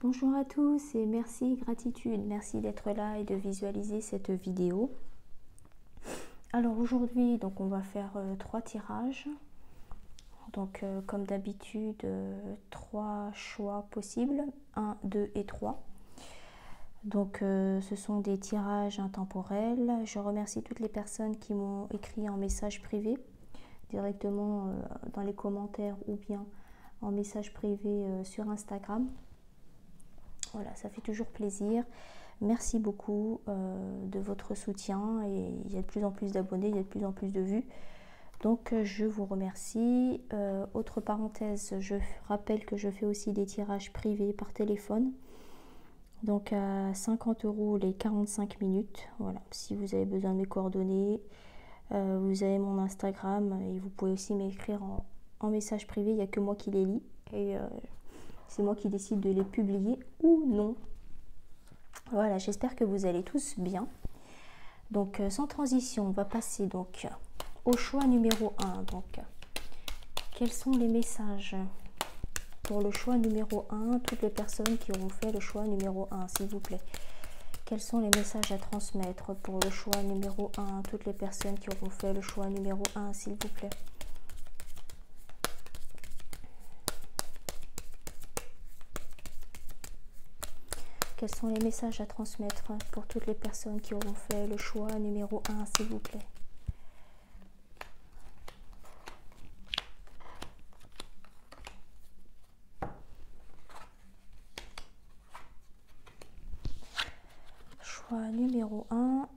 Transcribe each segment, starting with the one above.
Bonjour à tous et merci, gratitude, merci d'être là et de visualiser cette vidéo. Alors aujourd'hui, donc on va faire 3 tirages. Donc comme d'habitude, 3 choix possibles, 1, 2 et 3. Donc ce sont des tirages intemporels. Je remercie toutes les personnes qui m'ont écrit en message privé, directement dans les commentaires ou bien en message privé sur Instagram. Voilà, ça fait toujours plaisir. Merci beaucoup de votre soutien et il y a de plus en plus d'abonnés, il y a de plus en plus de vues. Donc je vous remercie. Autre parenthèse, je rappelle que je fais aussi des tirages privés par téléphone. Donc à 50 € les 45 minutes. Voilà, si vous avez besoin de mes coordonnées, vous avez mon Instagram et vous pouvez aussi m'écrire en message privé. Il n'y a que moi qui les lis et c'est moi qui décide de les publier ou non. Voilà, j'espère que vous allez tous bien. Donc sans transition, on va passer donc au choix numéro 1. Donc quels sont les messages pour le choix numéro 1, toutes les personnes qui auront fait le choix numéro 1, s'il vous plaît. Quels sont les messages à transmettre pour le choix numéro 1, toutes les personnes qui auront fait le choix numéro 1, s'il vous plaît. Quels sont les messages à transmettre pour toutes les personnes qui auront fait le choix numéro 1, s'il vous plaît. Choix numéro 1.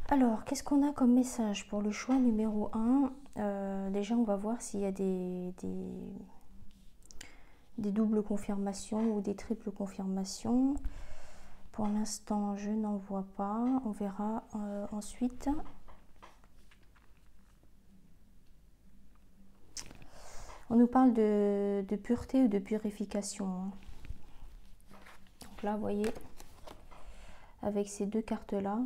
Alors, qu'est-ce qu'on a comme message pour le choix numéro 1? Déjà, on va voir s'il y a des doubles confirmations ou des triples confirmations. Pour l'instant, je n'en vois pas. On verra ensuite. On nous parle de pureté ou de purification. Donc là, vous voyez, avec ces deux cartes-là,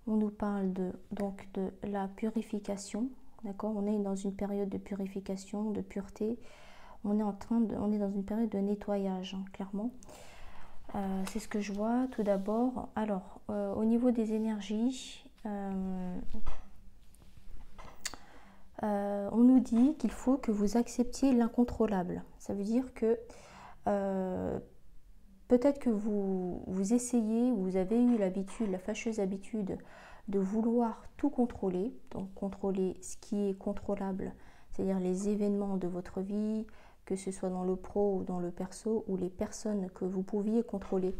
on nous parle donc de la purification, d'accord? On est dans une période de purification, de pureté. On est dans une période de nettoyage, hein, clairement. C'est ce que je vois tout d'abord. Alors, au niveau des énergies, on nous dit qu'il faut que vous acceptiez l'incontrôlable. Ça veut dire que peut-être que vous essayez, vous avez eu l'habitude, la fâcheuse habitude de vouloir tout contrôler, donc contrôler ce qui est contrôlable c'est-à-dire les événements de votre vie, que ce soit dans le pro ou dans le perso, ou les personnes que vous pouviez contrôler.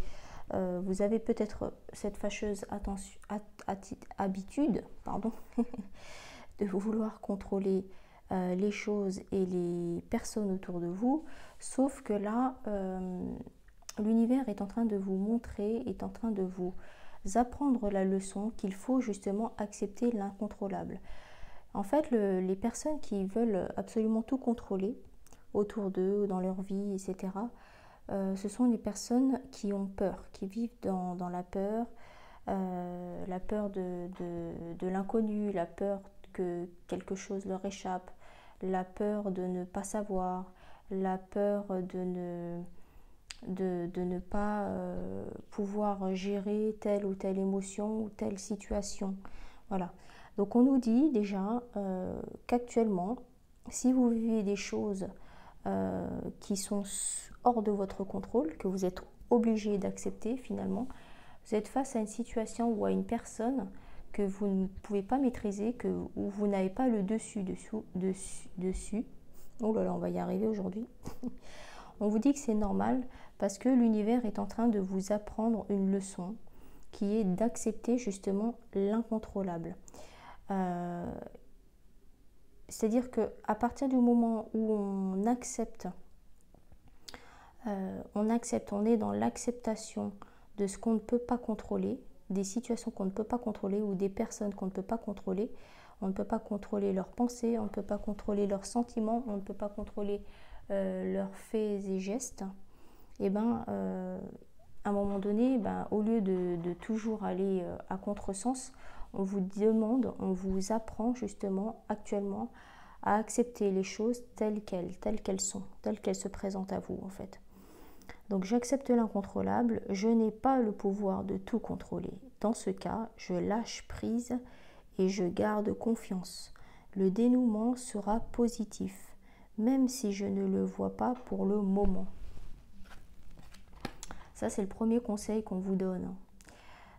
Vous avez peut-être cette fâcheuse habitude de vouloir contrôler les choses et les personnes autour de vous, sauf que là, l'univers est en train de vous montrer, est en train de vous apprendre la leçon qu'il faut justement accepter l'incontrôlable. En fait, les personnes qui veulent absolument tout contrôler autour d'eux, dans leur vie, etc., ce sont les personnes qui ont peur, qui vivent dans la peur de l'inconnu, la peur que quelque chose leur échappe, la peur de ne pas savoir, la peur de ne pas pouvoir gérer telle ou telle émotion ou telle situation. Voilà. Donc on nous dit déjà qu'actuellement, si vous vivez des choses qui sont hors de votre contrôle, que vous êtes obligé d'accepter finalement, vous êtes face à une situation ou à une personne que vous ne pouvez pas maîtriser, où vous n'avez pas le dessus. Oh là là, on va y arriver aujourd'hui. On vous dit que c'est normal parce que l'univers est en train de vous apprendre une leçon qui est d'accepter justement l'incontrôlable. C'est-à-dire qu'à partir du moment où on accepte, on est dans l'acceptation de ce qu'on ne peut pas contrôler, des situations qu'on ne peut pas contrôler ou des personnes qu'on ne peut pas contrôler. On ne peut pas contrôler leurs pensées, on ne peut pas contrôler leurs sentiments, on ne peut pas contrôler leurs faits et gestes. Et bien, à un moment donné, au lieu de toujours aller à contresens, on vous demande, on vous apprend justement actuellement à accepter les choses telles qu'elles sont, telles qu'elles se présentent à vous en fait. Donc j'accepte l'incontrôlable, je n'ai pas le pouvoir de tout contrôler. Dans ce cas, je lâche prise et je garde confiance. Le dénouement sera positif, même si je ne le vois pas pour le moment. Ça, c'est le premier conseil qu'on vous donne.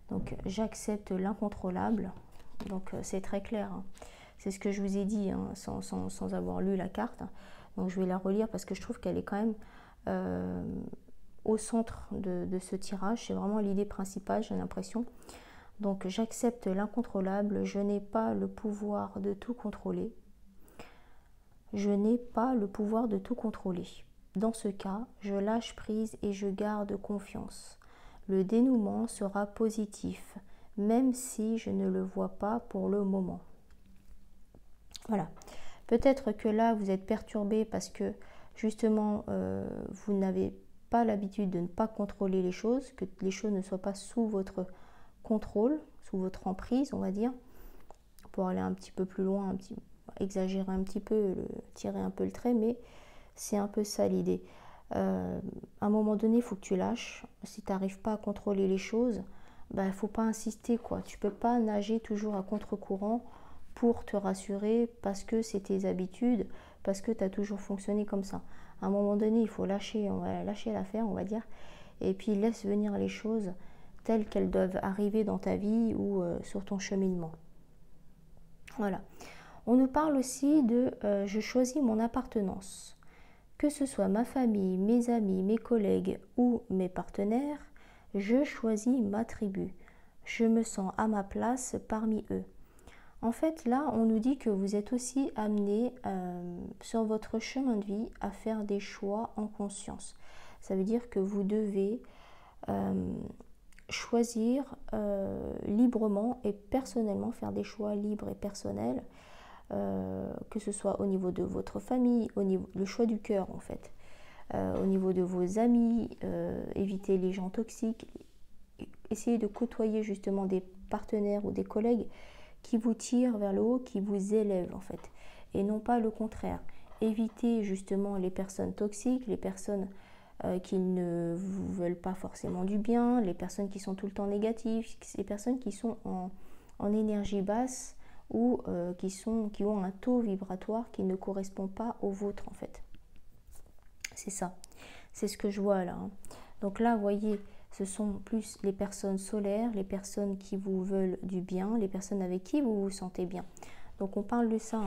Donc j'accepte l'incontrôlable. Donc c'est très clair. C'est ce que je vous ai dit sans avoir lu la carte. Donc je vais la relire parce que je trouve qu'elle est quand même au centre de ce tirage. C'est vraiment l'idée principale, j'ai l'impression. Donc j'accepte l'incontrôlable. Je n'ai pas le pouvoir de tout contrôler. Je n'ai pas le pouvoir de tout contrôler. Dans ce cas, je lâche prise et je garde confiance. Le dénouement sera positif, même si je ne le vois pas pour le moment. Voilà. Peut-être que là, vous êtes perturbé parce que justement, vous n'avez pas l'habitude de ne pas contrôler les choses, que les choses ne soient pas sous votre contrôle, sous votre emprise, on va dire, pour aller un petit peu plus loin, exagérer un petit peu, tirer un peu le trait, mais c'est un peu ça l'idée. À un moment donné, il faut que tu lâches. Si tu n'arrives pas à contrôler les choses, il ne faut pas insister, quoi. Tu ne peux pas nager toujours à contre-courant pour te rassurer parce que c'est tes habitudes, parce que tu as toujours fonctionné comme ça. À un moment donné, il faut lâcher l'affaire, on va dire, et puis laisse venir les choses telles qu'elles doivent arriver dans ta vie ou sur ton cheminement. Voilà. On nous parle aussi de je choisis mon appartenance. Que ce soit ma famille, mes amis, mes collègues ou mes partenaires, je choisis ma tribu. Je me sens à ma place parmi eux. En fait, là, on nous dit que vous êtes aussi amené sur votre chemin de vie à faire des choix en conscience. Ça veut dire que vous devez choisir librement et personnellement, faire des choix libres et personnels, que ce soit au niveau de votre famille, le choix du cœur en fait, au niveau de vos amis, éviter les gens toxiques, essayez de côtoyer justement des partenaires ou des collègues qui vous tirent vers le haut, qui vous élèvent en fait, et non pas le contraire. Évitez justement les personnes toxiques, les personnes qui ne vous veulent pas forcément du bien, les personnes qui sont tout le temps négatives, les personnes qui sont en énergie basse ou qui ont un taux vibratoire qui ne correspond pas au vôtre en fait. C'est ça, c'est ce que je vois là. Donc là, vous voyez, ce sont plus les personnes solaires, les personnes qui vous veulent du bien, les personnes avec qui vous vous sentez bien. Donc on parle de ça,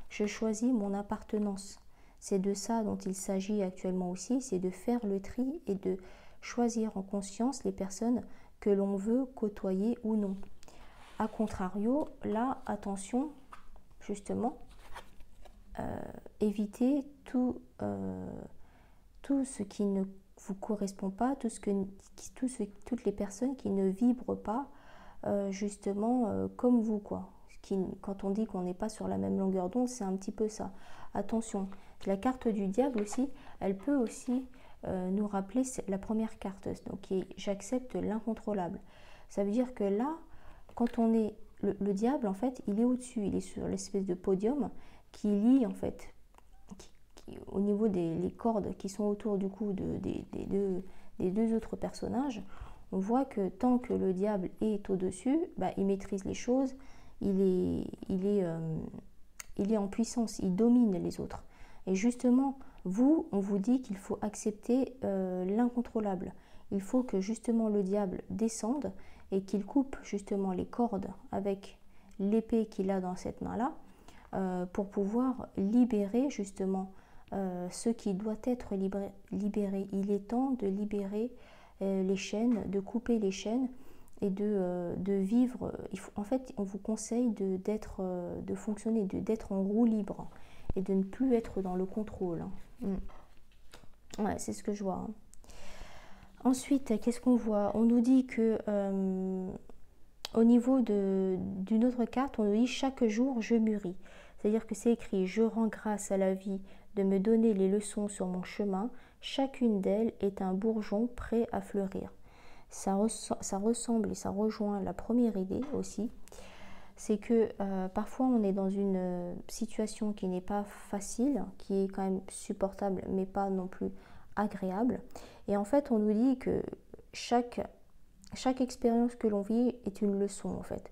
je choisis mon appartenance. C'est de ça dont il s'agit actuellement aussi, c'est de faire le tri et de choisir en conscience les personnes que l'on veut côtoyer ou non. A contrario, là, attention, justement, évitez tout ce qui ne vous correspond pas, toutes les personnes qui ne vibrent pas justement comme vous, quoi. Quand on dit qu'on n'est pas sur la même longueur d'onde, c'est un petit peu ça. Attention, la carte du diable aussi, elle peut aussi nous rappeler la première carte, donc j'accepte l'incontrôlable. Ça veut dire que là, quand on est le diable, en fait, il est au-dessus, il est sur l'espèce de podium qui lie, en fait, au niveau des cordes qui sont autour du cou des deux autres personnages. On voit que tant que le diable est au-dessus, bah, il maîtrise les choses, il est en puissance, il domine les autres. Et justement, on vous dit qu'il faut accepter l'incontrôlable. Il faut que justement le diable descende et qu'il coupe justement les cordes avec l'épée qu'il a dans cette main-là pour pouvoir libérer justement ce qui doit être libéré. Il est temps de libérer les chaînes, de couper les chaînes et de vivre. En fait, on vous conseille de fonctionner, d'être en roue libre et de ne plus être dans le contrôle. Ouais, c'est ce que je vois. Ensuite, qu'est-ce qu'on voit? On nous dit que au niveau d'une autre carte, on nous dit chaque jour je mûris. C'est-à-dire que c'est écrit je rends grâce à la vie de me donner les leçons sur mon chemin. Chacune d'elles est un bourgeon prêt à fleurir. Ça ressemble et ça rejoint la première idée aussi. C'est que parfois on est dans une situation qui n'est pas facile, qui est quand même supportable, mais pas non plus agréable. Et en fait, on nous dit que chaque expérience que l'on vit est une leçon en fait.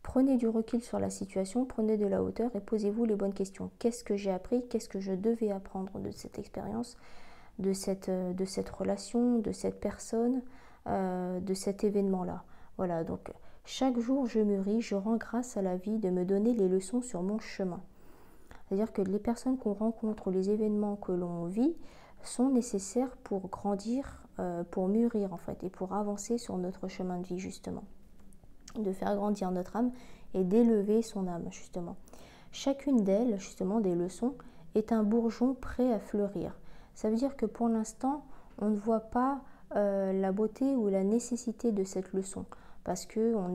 Prenez du recul sur la situation, prenez de la hauteur et posez-vous les bonnes questions. Qu'est-ce que j'ai appris? Qu'est-ce que je devais apprendre de cette expérience, de cette relation, de cette personne, de cet événement-là? Voilà, donc chaque jour je mûris, je rends grâce à la vie de me donner les leçons sur mon chemin. C'est-à-dire que les personnes qu'on rencontre, les événements que l'on vit sont nécessaires pour grandir, pour mûrir en fait, et pour avancer sur notre chemin de vie justement. De faire grandir notre âme et d'élever son âme justement. Chacune d'elles, justement, des leçons, est un bourgeon prêt à fleurir. Ça veut dire que pour l'instant, on ne voit pas la beauté ou la nécessité de cette leçon parce que on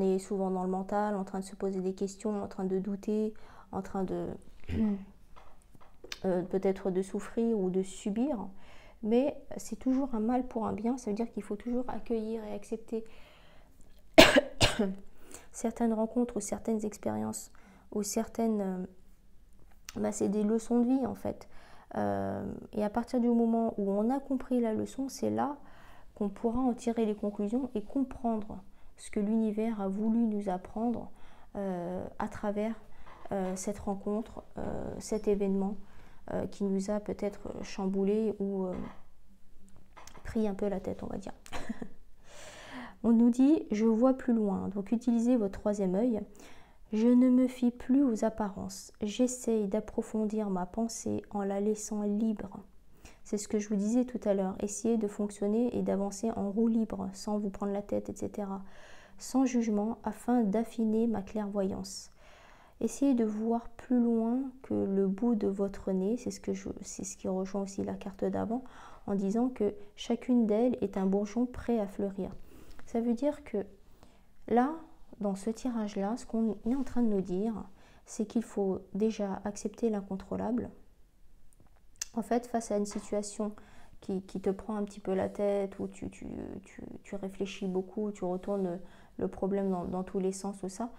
est souvent dans le mental, en train de se poser des questions, en train de douter, en train de peut-être de souffrir ou de subir. Mais c'est toujours un mal pour un bien, ça veut dire qu'il faut toujours accueillir et accepter certaines rencontres ou certaines expériences ou certaines... c'est des leçons de vie en fait. Et à partir du moment où on a compris la leçon, c'est là qu'on pourra en tirer les conclusions et comprendre ce que l'univers a voulu nous apprendre à travers cette rencontre, cet événement qui nous a peut-être chamboulé ou pris un peu la tête, on va dire. On nous dit « je vois plus loin », donc utilisez votre troisième œil. Je ne me fie plus aux apparences. J'essaye d'approfondir ma pensée en la laissant libre. C'est ce que je vous disais tout à l'heure. Essayez de fonctionner et d'avancer en roue libre, sans vous prendre la tête, etc. Sans jugement, afin d'affiner ma clairvoyance. Essayez de voir plus loin que le bout de votre nez. C'est ce qui rejoint aussi la carte d'avant, en disant que chacune d'elles est un bourgeon prêt à fleurir. Ça veut dire que là, dans ce tirage-là, ce qu'on est en train de nous dire, c'est qu'il faut déjà accepter l'incontrôlable. En fait, face à une situation qui te prend un petit peu la tête, où tu réfléchis beaucoup, tu retournes le problème dans tous les sens, tout ça,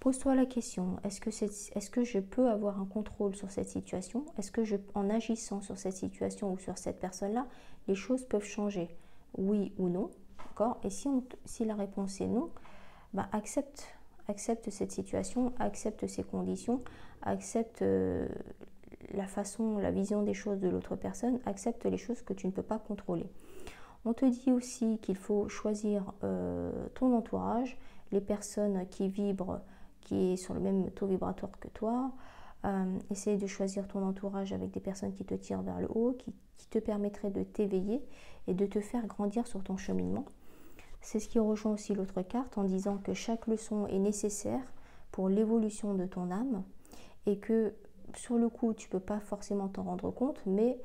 pose-toi la question, est-ce que je peux avoir un contrôle sur cette situation? Est-ce que en agissant sur cette situation ou sur cette personne-là, les choses peuvent changer? Oui ou non? D'accord? Et si la réponse est non, bah accepte cette situation, accepte ces conditions, accepte la vision des choses de l'autre personne, accepte les choses que tu ne peux pas contrôler. On te dit aussi qu'il faut choisir ton entourage, les personnes qui vibrent qui est sur le même taux vibratoire que toi. Essaye de choisir ton entourage avec des personnes qui te tirent vers le haut, qui te permettraient de t'éveiller et de te faire grandir sur ton cheminement. C'est ce qui rejoint aussi l'autre carte en disant que chaque leçon est nécessaire pour l'évolution de ton âme et que sur le coup, tu ne peux pas forcément t'en rendre compte, mais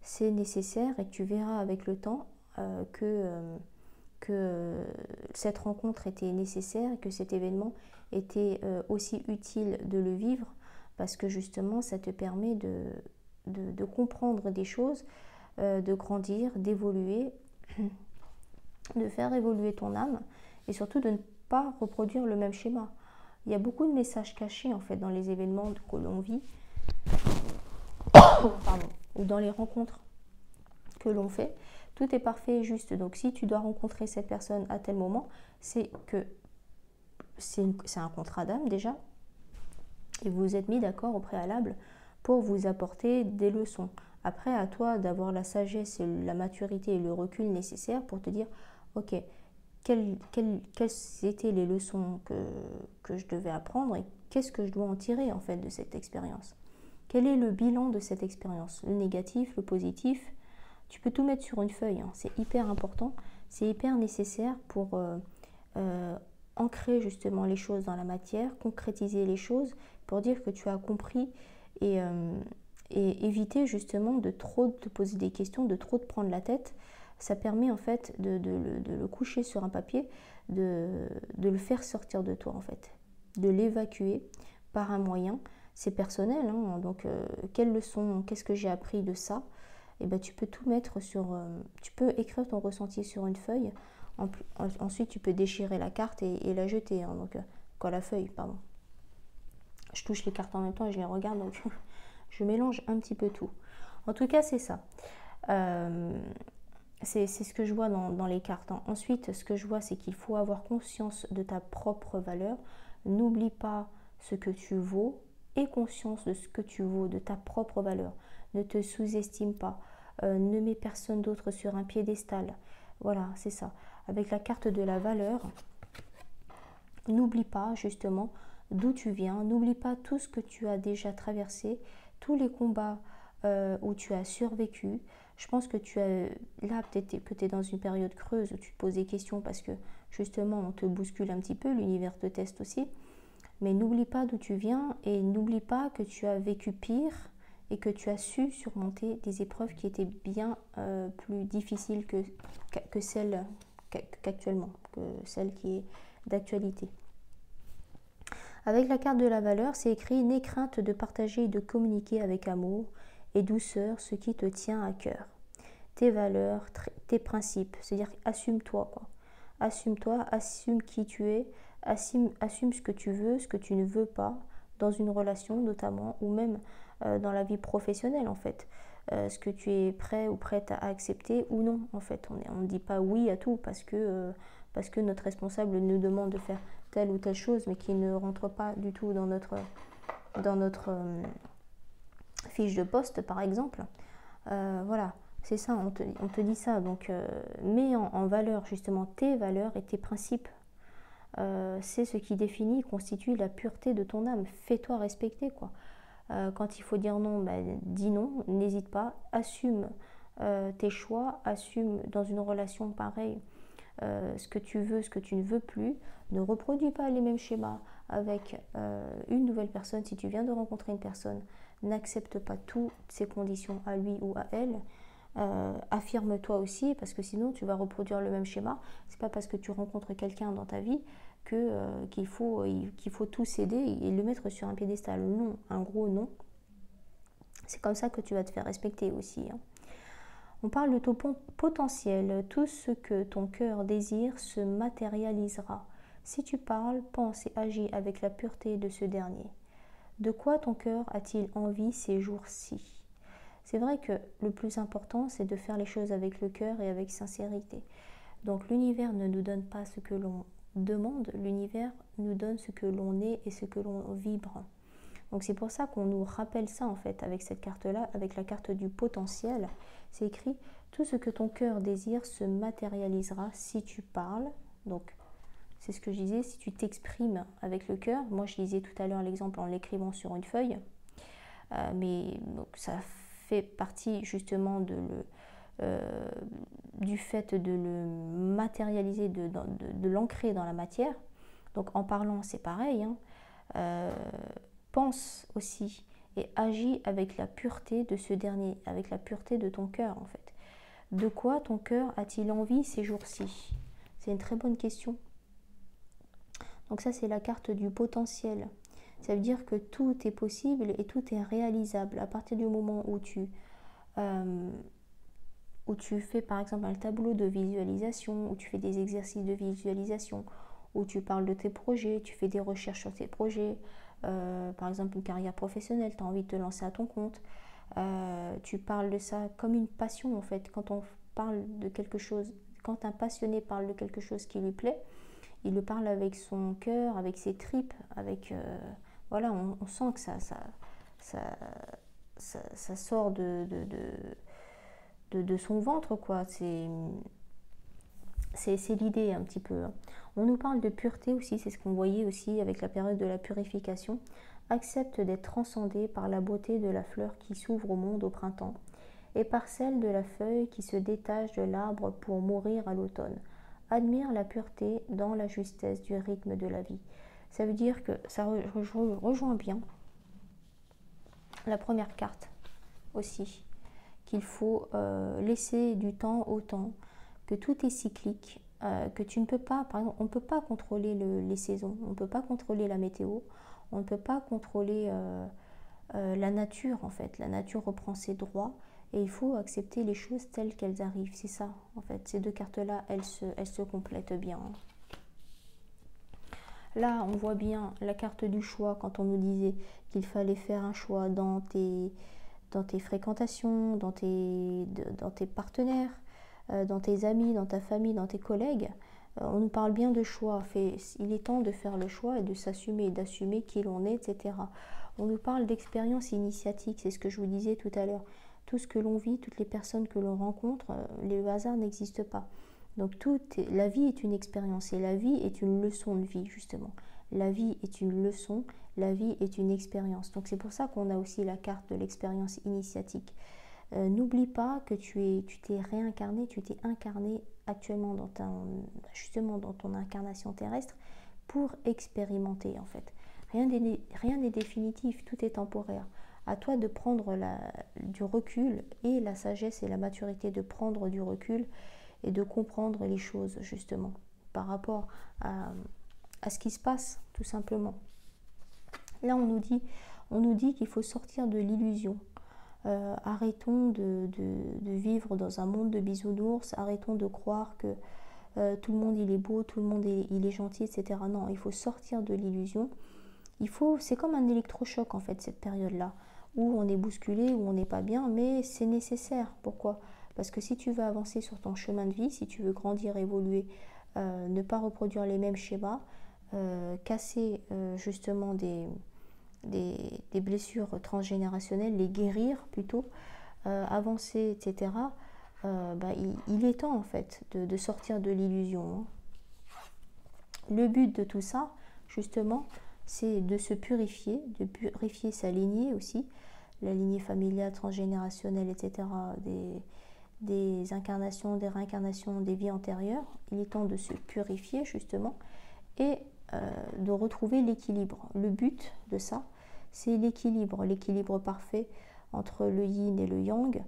c'est nécessaire et tu verras avec le temps que cette rencontre était nécessaire et que cet événement était aussi utile de le vivre parce que justement, ça te permet de comprendre des choses, de grandir, d'évoluer, de faire évoluer ton âme et surtout de ne pas reproduire le même schéma. Il y a beaucoup de messages cachés en fait dans les événements que l'on vit ou dans les rencontres que l'on fait. Tout est parfait et juste. Donc si tu dois rencontrer cette personne à tel moment, c'est que c'est un contrat d'âme déjà et vous vous êtes mis d'accord au préalable pour vous apporter des leçons. Après, à toi d'avoir la sagesse, et la maturité et le recul nécessaires pour te dire, ok, quelles étaient les leçons que je devais apprendre et qu'est-ce que je dois en tirer en fait de cette expérience. Quel est le bilan de cette expérience? Le négatif, le positif? Tu peux tout mettre sur une feuille, hein. C'est hyper important, c'est hyper nécessaire pour ancrer justement les choses dans la matière, concrétiser les choses, pour dire que tu as compris et éviter justement de trop te poser des questions, de trop te prendre la tête. Ça permet en fait de le coucher sur un papier, de le faire sortir de toi en fait, de l'évacuer par un moyen. C'est personnel, hein, donc quelle leçon, qu'est-ce que j'ai appris de ça? Et ben, tu peux tout mettre sur... tu peux écrire ton ressenti sur une feuille. Ensuite, tu peux déchirer la carte et la jeter. Hein, donc, quoi, la feuille, pardon. Je touche les cartes en même temps et je les regarde, donc je mélange un petit peu tout. En tout cas, c'est ça. C'est ce que je vois dans les cartes. Hein. Ensuite, ce que je vois, c'est qu'il faut avoir conscience de ta propre valeur. N'oublie pas ce que tu vaux et conscience de ce que tu vaux, de ta propre valeur. Ne te sous-estime pas. Ne mets personne d'autre sur un piédestal. Voilà, c'est ça. Avec la carte de la valeur, n'oublie pas justement d'où tu viens. N'oublie pas tout ce que tu as déjà traversé, tous les combats où tu as survécu. Je pense que là, peut-être que tu es dans une période creuse où tu te poses des questions parce que justement, on te bouscule un petit peu, l'univers te teste aussi. Mais n'oublie pas d'où tu viens et n'oublie pas que tu as vécu pire et que tu as su surmonter des épreuves qui étaient bien plus difficiles que celles qu'actuellement, que celle qui est d'actualité. Avec la carte de la valeur, c'est écrit « N'aie crainte de partager et de communiquer avec amour et douceur ce qui te tient à cœur. Tes valeurs, tes principes. » C'est-à-dire assume-toi, quoi. Assume-toi, assume qui tu es, assume ce que tu veux, ce que tu ne veux pas, dans une relation notamment, ou même dans la vie professionnelle en fait. Ce que tu es prêt ou prête à accepter ou non en fait. On ne dit pas oui à tout parce que notre responsable nous demande de faire telle ou telle chose mais qui ne rentre pas du tout dans notre fiche de poste par exemple. Voilà, c'est ça, on te dit ça. Donc mets en valeur justement tes valeurs et tes principes. C'est ce qui définit et constitue la pureté de ton âme. Fais-toi respecter, quoi. Quand il faut dire non, ben, dis non, n'hésite pas, assume tes choix, assume dans une relation pareille ce que tu veux, ce que tu ne veux plus. Ne reproduis pas les mêmes schémas avec une nouvelle personne. Si tu viens de rencontrer une personne, n'accepte pas toutes ses conditions à lui ou à elle. Affirme-toi aussi parce que sinon tu vas reproduire le même schéma. C'est pas parce que tu rencontres quelqu'un dans ta vie qu'il faut tout céder et le mettre sur un piédestal. Non, un gros non. C'est comme ça que tu vas te faire respecter aussi. Hein. On parle de ton potentiel. Tout ce que ton cœur désire se matérialisera. Si tu parles, penses et agis avec la pureté de ce dernier. De quoi ton cœur a-t-il envie ces jours-ci? C'est vrai que le plus important, c'est de faire les choses avec le cœur et avec sincérité. Donc l'univers ne nous donne pas ce que l'on demande, l'univers nous donne ce que l'on est et ce que l'on vibre. Donc c'est pour ça qu'on nous rappelle ça en fait avec cette carte-là, avec la carte du potentiel. C'est écrit « Tout ce que ton cœur désire se matérialisera si tu parles ». Donc c'est ce que je disais, si tu t'exprimes avec le cœur, moi je disais tout à l'heure l'exemple en l'écrivant sur une feuille, mais donc, ça fait partie justement du fait de le matérialiser, de l'ancrer dans la matière. Donc en parlant, c'est pareil, hein. Pense aussi et agis avec la pureté de ce dernier, avec la pureté de ton cœur en fait. De quoi ton cœur a-t-il envie ces jours-ci? C'est une très bonne question. Donc ça, c'est la carte du potentiel. Ça veut dire que tout est possible et tout est réalisable à partir du moment où tu fais par exemple un tableau de visualisation, où tu fais des exercices de visualisation, où tu parles de tes projets, tu fais des recherches sur tes projets, par exemple une carrière professionnelle, tu as envie de te lancer à ton compte, tu parles de ça comme une passion en fait. Quand on parle de quelque chose, quand un passionné parle de quelque chose qui lui plaît, il le parle avec son cœur, avec ses tripes, avec voilà, on sent que ça sort de son ventre, quoi. C'est l'idée un petit peu. On nous parle de pureté aussi, c'est ce qu'on voyait aussi avec la période de la purification. Accepte d'être transcendé par la beauté de la fleur qui s'ouvre au monde au printemps et par celle de la feuille qui se détache de l'arbre pour mourir à l'automne. Admire la pureté dans la justesse du rythme de la vie. Ça veut dire que ça rejoint bien la première carte aussi, qu'il faut laisser du temps au temps, que tout est cyclique, que tu ne peux pas, par exemple, on ne peut pas contrôler les saisons, on ne peut pas contrôler la météo, on ne peut pas contrôler la nature en fait. La nature reprend ses droits et il faut accepter les choses telles qu'elles arrivent. C'est ça en fait. Ces deux cartes-là, elles se complètent bien. Là, on voit bien la carte du choix quand on nous disait qu'il fallait faire un choix dans tes fréquentations, dans tes partenaires, dans tes amis, dans ta famille, dans tes collègues. On nous parle bien de choix. Il est temps de faire le choix et de s'assumer, d'assumer qui l'on est, etc. On nous parle d'expérience initiatique, c'est ce que je vous disais tout à l'heure. Tout ce que l'on vit, toutes les personnes que l'on rencontre, le hasard n'existe pas. Donc la vie est une expérience et la vie est une leçon de vie justement. La vie est une leçon, la vie est une expérience. Donc c'est pour ça qu'on a aussi la carte de l'expérience initiatique. N'oublie pas que tu t'es réincarné, tu t'es incarné actuellement justement dans ton incarnation terrestre pour expérimenter en fait. Rien n'est définitif, tout est temporaire. À toi de prendre du recul et la sagesse et la maturité de prendre du recul et de comprendre les choses justement par rapport à ce qui se passe tout simplement. Là on nous dit qu'il faut sortir de l'illusion. Arrêtons de vivre dans un monde de bisounours, arrêtons de croire que tout le monde il est beau, tout le monde il est gentil, etc. Non, il faut sortir de l'illusion. C'est comme un électrochoc en fait cette période-là, où on est bousculé, où on n'est pas bien, mais c'est nécessaire. Pourquoi ? Parce que si tu veux avancer sur ton chemin de vie, si tu veux grandir, évoluer, ne pas reproduire les mêmes schémas, casser justement des blessures transgénérationnelles, les guérir plutôt, avancer, etc., il est temps en fait de sortir de l'illusion. Le but de tout ça, justement, c'est de se purifier, de purifier sa lignée aussi, la lignée familiale, transgénérationnelle, etc., des incarnations, des réincarnations, des vies antérieures. Il est temps de se purifier justement et de retrouver l'équilibre. Le but de ça, c'est l'équilibre parfait entre le yin et le yang,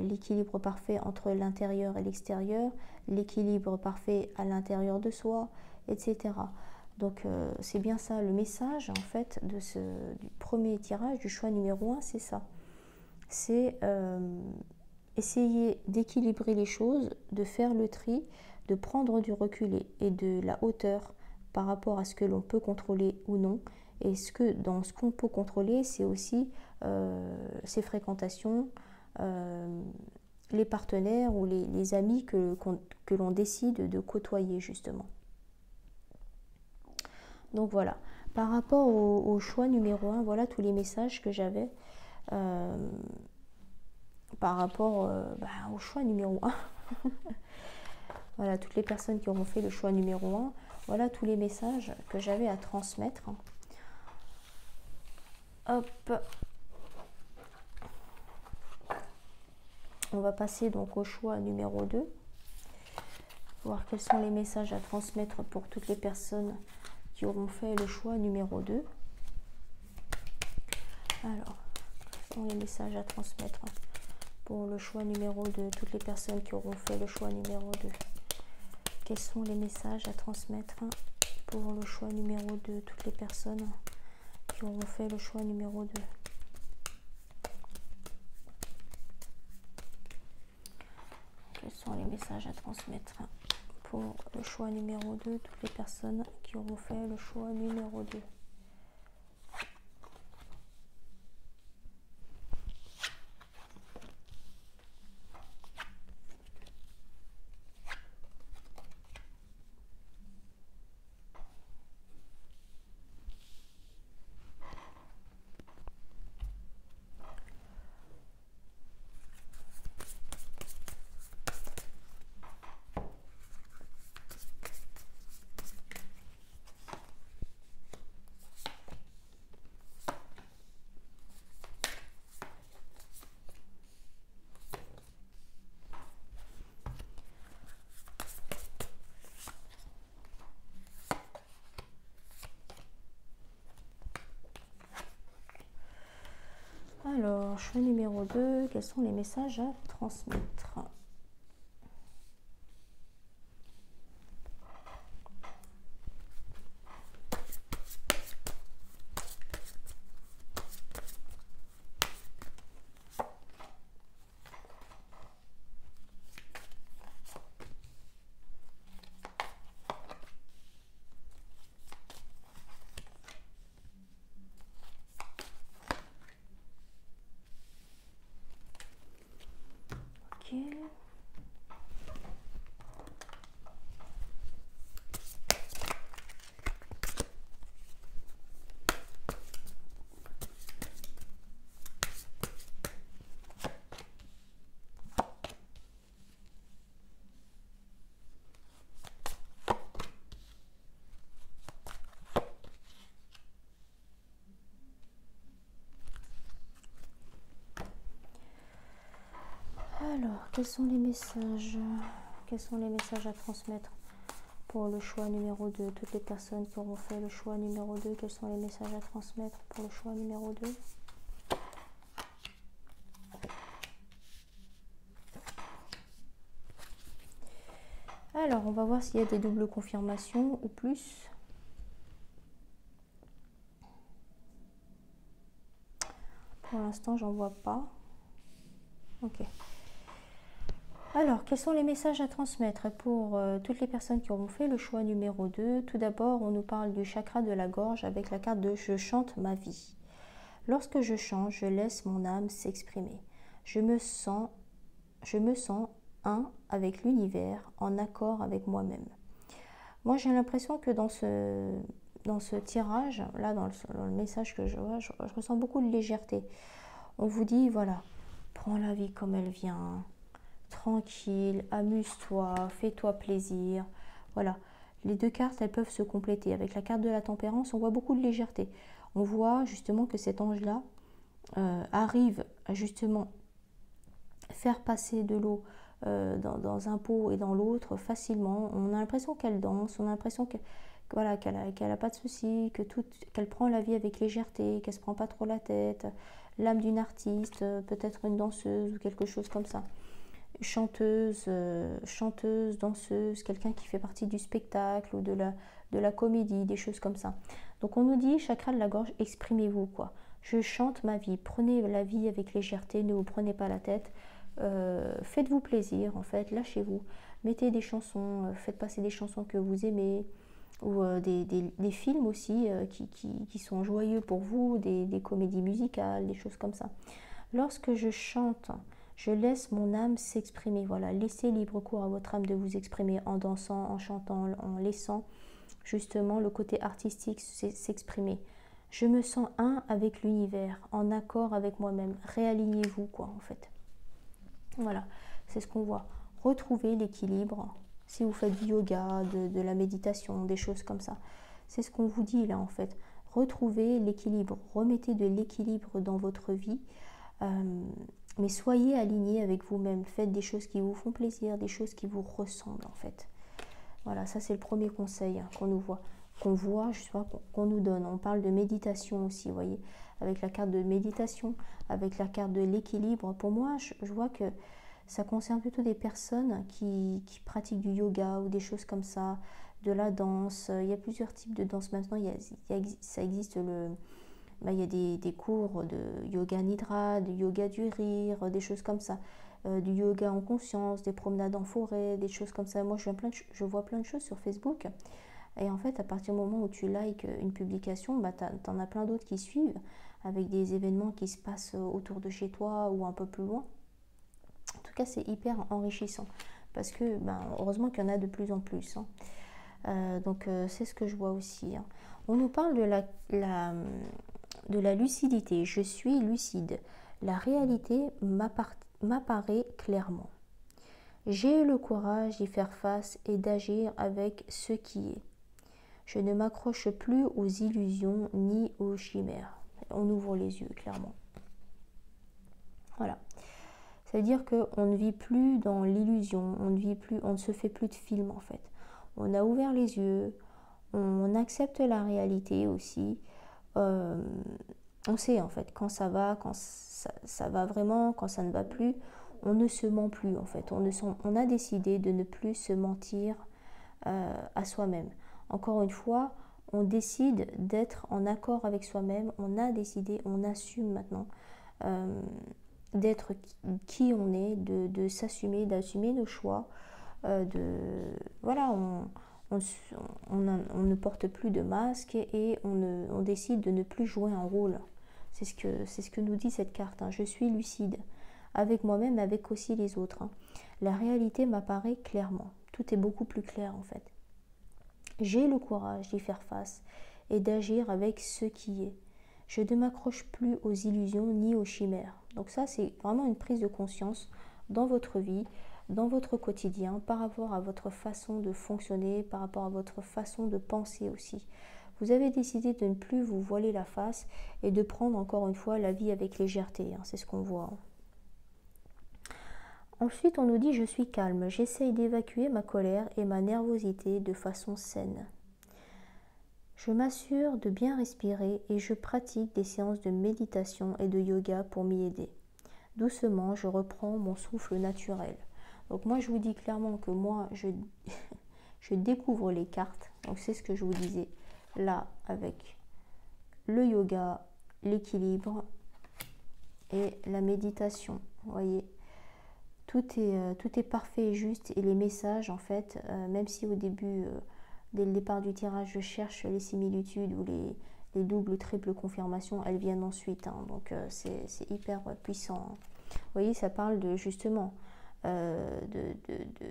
l'équilibre parfait entre l'intérieur et l'extérieur, l'équilibre parfait à l'intérieur de soi, etc. Donc c'est bien ça le message en fait du premier tirage, du choix numéro 1, c'est ça. C'est essayer d'équilibrer les choses, de faire le tri, de prendre du recul et de la hauteur par rapport à ce que l'on peut contrôler ou non. Et dans ce qu'on peut contrôler, c'est aussi ses fréquentations, les partenaires ou les amis que l'on décide de côtoyer justement. Donc voilà, par rapport au choix numéro 1, voilà tous les messages que j'avais par rapport au choix numéro 1. Voilà, toutes les personnes qui auront fait le choix numéro 1, Voilà tous les messages que j'avais à transmettre. Hop. On va passer donc au choix numéro 2. Voir quels sont les messages à transmettre pour toutes les personnes qui auront fait le choix numéro 2. Alors, quels sont les messages à transmettre pour le choix numéro 2, toutes les personnes qui auront fait le choix numéro 2. Quels sont les messages à transmettre pour le choix numéro 2, toutes les personnes qui auront fait le choix numéro 2. Quels sont les messages à transmettre pour le choix numéro 2, toutes les personnes qui auront fait le choix numéro 2. Alors, choix numéro 2, quels sont les messages à transmettre? Ok. Alors, quels sont les messages? Quels sont les messages à transmettre pour le choix numéro 2? Toutes les personnes qui auront fait le choix numéro 2, quels sont les messages à transmettre pour le choix numéro 2? Alors, on va voir s'il y a des doubles confirmations ou plus. Pour l'instant, j'en vois pas. Ok. Alors, quels sont les messages à transmettre pour toutes les personnes qui auront fait le choix numéro 2? Tout d'abord, on nous parle du chakra de la gorge avec la carte de « Je chante ma vie ». Lorsque je chante, je laisse mon âme s'exprimer. Je me sens un avec l'univers, en accord avec moi-même. Moi, j'ai l'impression que dans ce tirage, là, dans le message que je vois, je ressens beaucoup de légèreté. On vous dit, voilà, prends la vie comme elle vient, tranquille, amuse-toi, fais-toi plaisir. Voilà, les deux cartes, elles peuvent se compléter. Avec la carte de la tempérance, on voit beaucoup de légèreté. On voit justement que cet ange-là arrive à justement faire passer de l'eau dans un pot et dans l'autre facilement. On a l'impression qu'elle danse, on a l'impression que, voilà, qu'elle a pas de soucis, qu'elle prend la vie avec légèreté, qu'elle se prend pas trop la tête. L'âme d'une artiste, peut-être une danseuse ou quelque chose comme ça. Chanteuse, danseuse, quelqu'un qui fait partie du spectacle ou de la comédie, des choses comme ça. Donc on nous dit, chakra de la gorge, exprimez-vous quoi. Je chante ma vie, prenez la vie avec légèreté, ne vous prenez pas la tête. Faites-vous plaisir en fait, lâchez-vous, mettez des chansons, faites passer des chansons que vous aimez ou des films aussi qui sont joyeux pour vous, des comédies musicales, des choses comme ça. Lorsque je chante, je laisse mon âme s'exprimer. Voilà, laissez libre cours à votre âme de vous exprimer en dansant, en chantant, en laissant justement le côté artistique s'exprimer. Je me sens un avec l'univers, en accord avec moi-même. Réalignez-vous quoi en fait. Voilà, c'est ce qu'on voit. Retrouvez l'équilibre Si vous faites du yoga, de la méditation, des choses comme ça. C'est ce qu'on vous dit là en fait. Retrouvez l'équilibre, remettez de l'équilibre dans votre vie. Mais soyez aligné avec vous-même. Faites des choses qui vous font plaisir, des choses qui vous ressemblent en fait. Voilà, ça c'est le premier conseil qu'on voit, justement, qu'on nous donne. On parle de méditation aussi, vous voyez, avec la carte de méditation, avec la carte de l'équilibre. Pour moi, je vois que ça concerne plutôt des personnes qui pratiquent du yoga ou des choses comme ça, de la danse. Il y a plusieurs types de danse maintenant. Ça existe il y a des cours de yoga nidra, de yoga du rire, des choses comme ça. Du yoga en conscience, des promenades en forêt, des choses comme ça. Moi, je vois plein de choses sur Facebook. Et en fait, à partir du moment où tu likes une publication, t'en as plein d'autres qui suivent, avec des événements qui se passent autour de chez toi ou un peu plus loin. En tout cas, c'est hyper enrichissant. Parce que, heureusement qu'il y en a de plus en plus. Donc, c'est ce que je vois aussi. On nous parle de la lucidité. Je suis lucide. La réalité m'apparaît clairement. J'ai le courage d'y faire face et d'agir avec ce qui est. Je ne m'accroche plus aux illusions ni aux chimères. On ouvre les yeux, clairement. Voilà. Ça veut dire qu'on ne vit plus dans l'illusion, on ne se fait plus de film en fait. On a ouvert les yeux, on accepte la réalité aussi. On sait en fait quand ça va, quand ça va vraiment, quand ça ne va plus. On ne se ment plus en fait. On a décidé de ne plus se mentir à soi-même. Encore une fois, on décide d'être en accord avec soi-même. On a décidé, on assume maintenant d'être qui on est, de s'assumer, d'assumer nos choix. Voilà, on ne porte plus de masque et on décide de ne plus jouer un rôle. C'est ce que nous dit cette carte. Je suis lucide avec moi-même, avec aussi les autres. La réalité m'apparaît clairement. Tout est beaucoup plus clair en fait. J'ai le courage d'y faire face et d'agir avec ce qui est. Je ne m'accroche plus aux illusions ni aux chimères. Donc ça, c'est vraiment une prise de conscience dans votre vie, dans votre quotidien, par rapport à votre façon de fonctionner, par rapport à votre façon de penser aussi. Vous avez décidé de ne plus vous voiler la face et de prendre encore une fois la vie avec légèreté. C'est ce qu'on voit. Ensuite, on nous dit « Je suis calme, j'essaye d'évacuer ma colère et ma nervosité de façon saine. Je m'assure de bien respirer et je pratique des séances de méditation et de yoga pour m'y aider. Doucement, je reprends mon souffle naturel. » Donc moi, je vous dis clairement que moi, je découvre les cartes. Donc c'est ce que je vous disais là avec le yoga, l'équilibre et la méditation. Vous voyez, tout est parfait et juste. Et les messages, en fait, même si au début, dès le départ du tirage, je cherche les similitudes ou les doubles, triples confirmations, elles viennent ensuite. Donc c'est hyper puissant. Vous voyez, ça parle de justement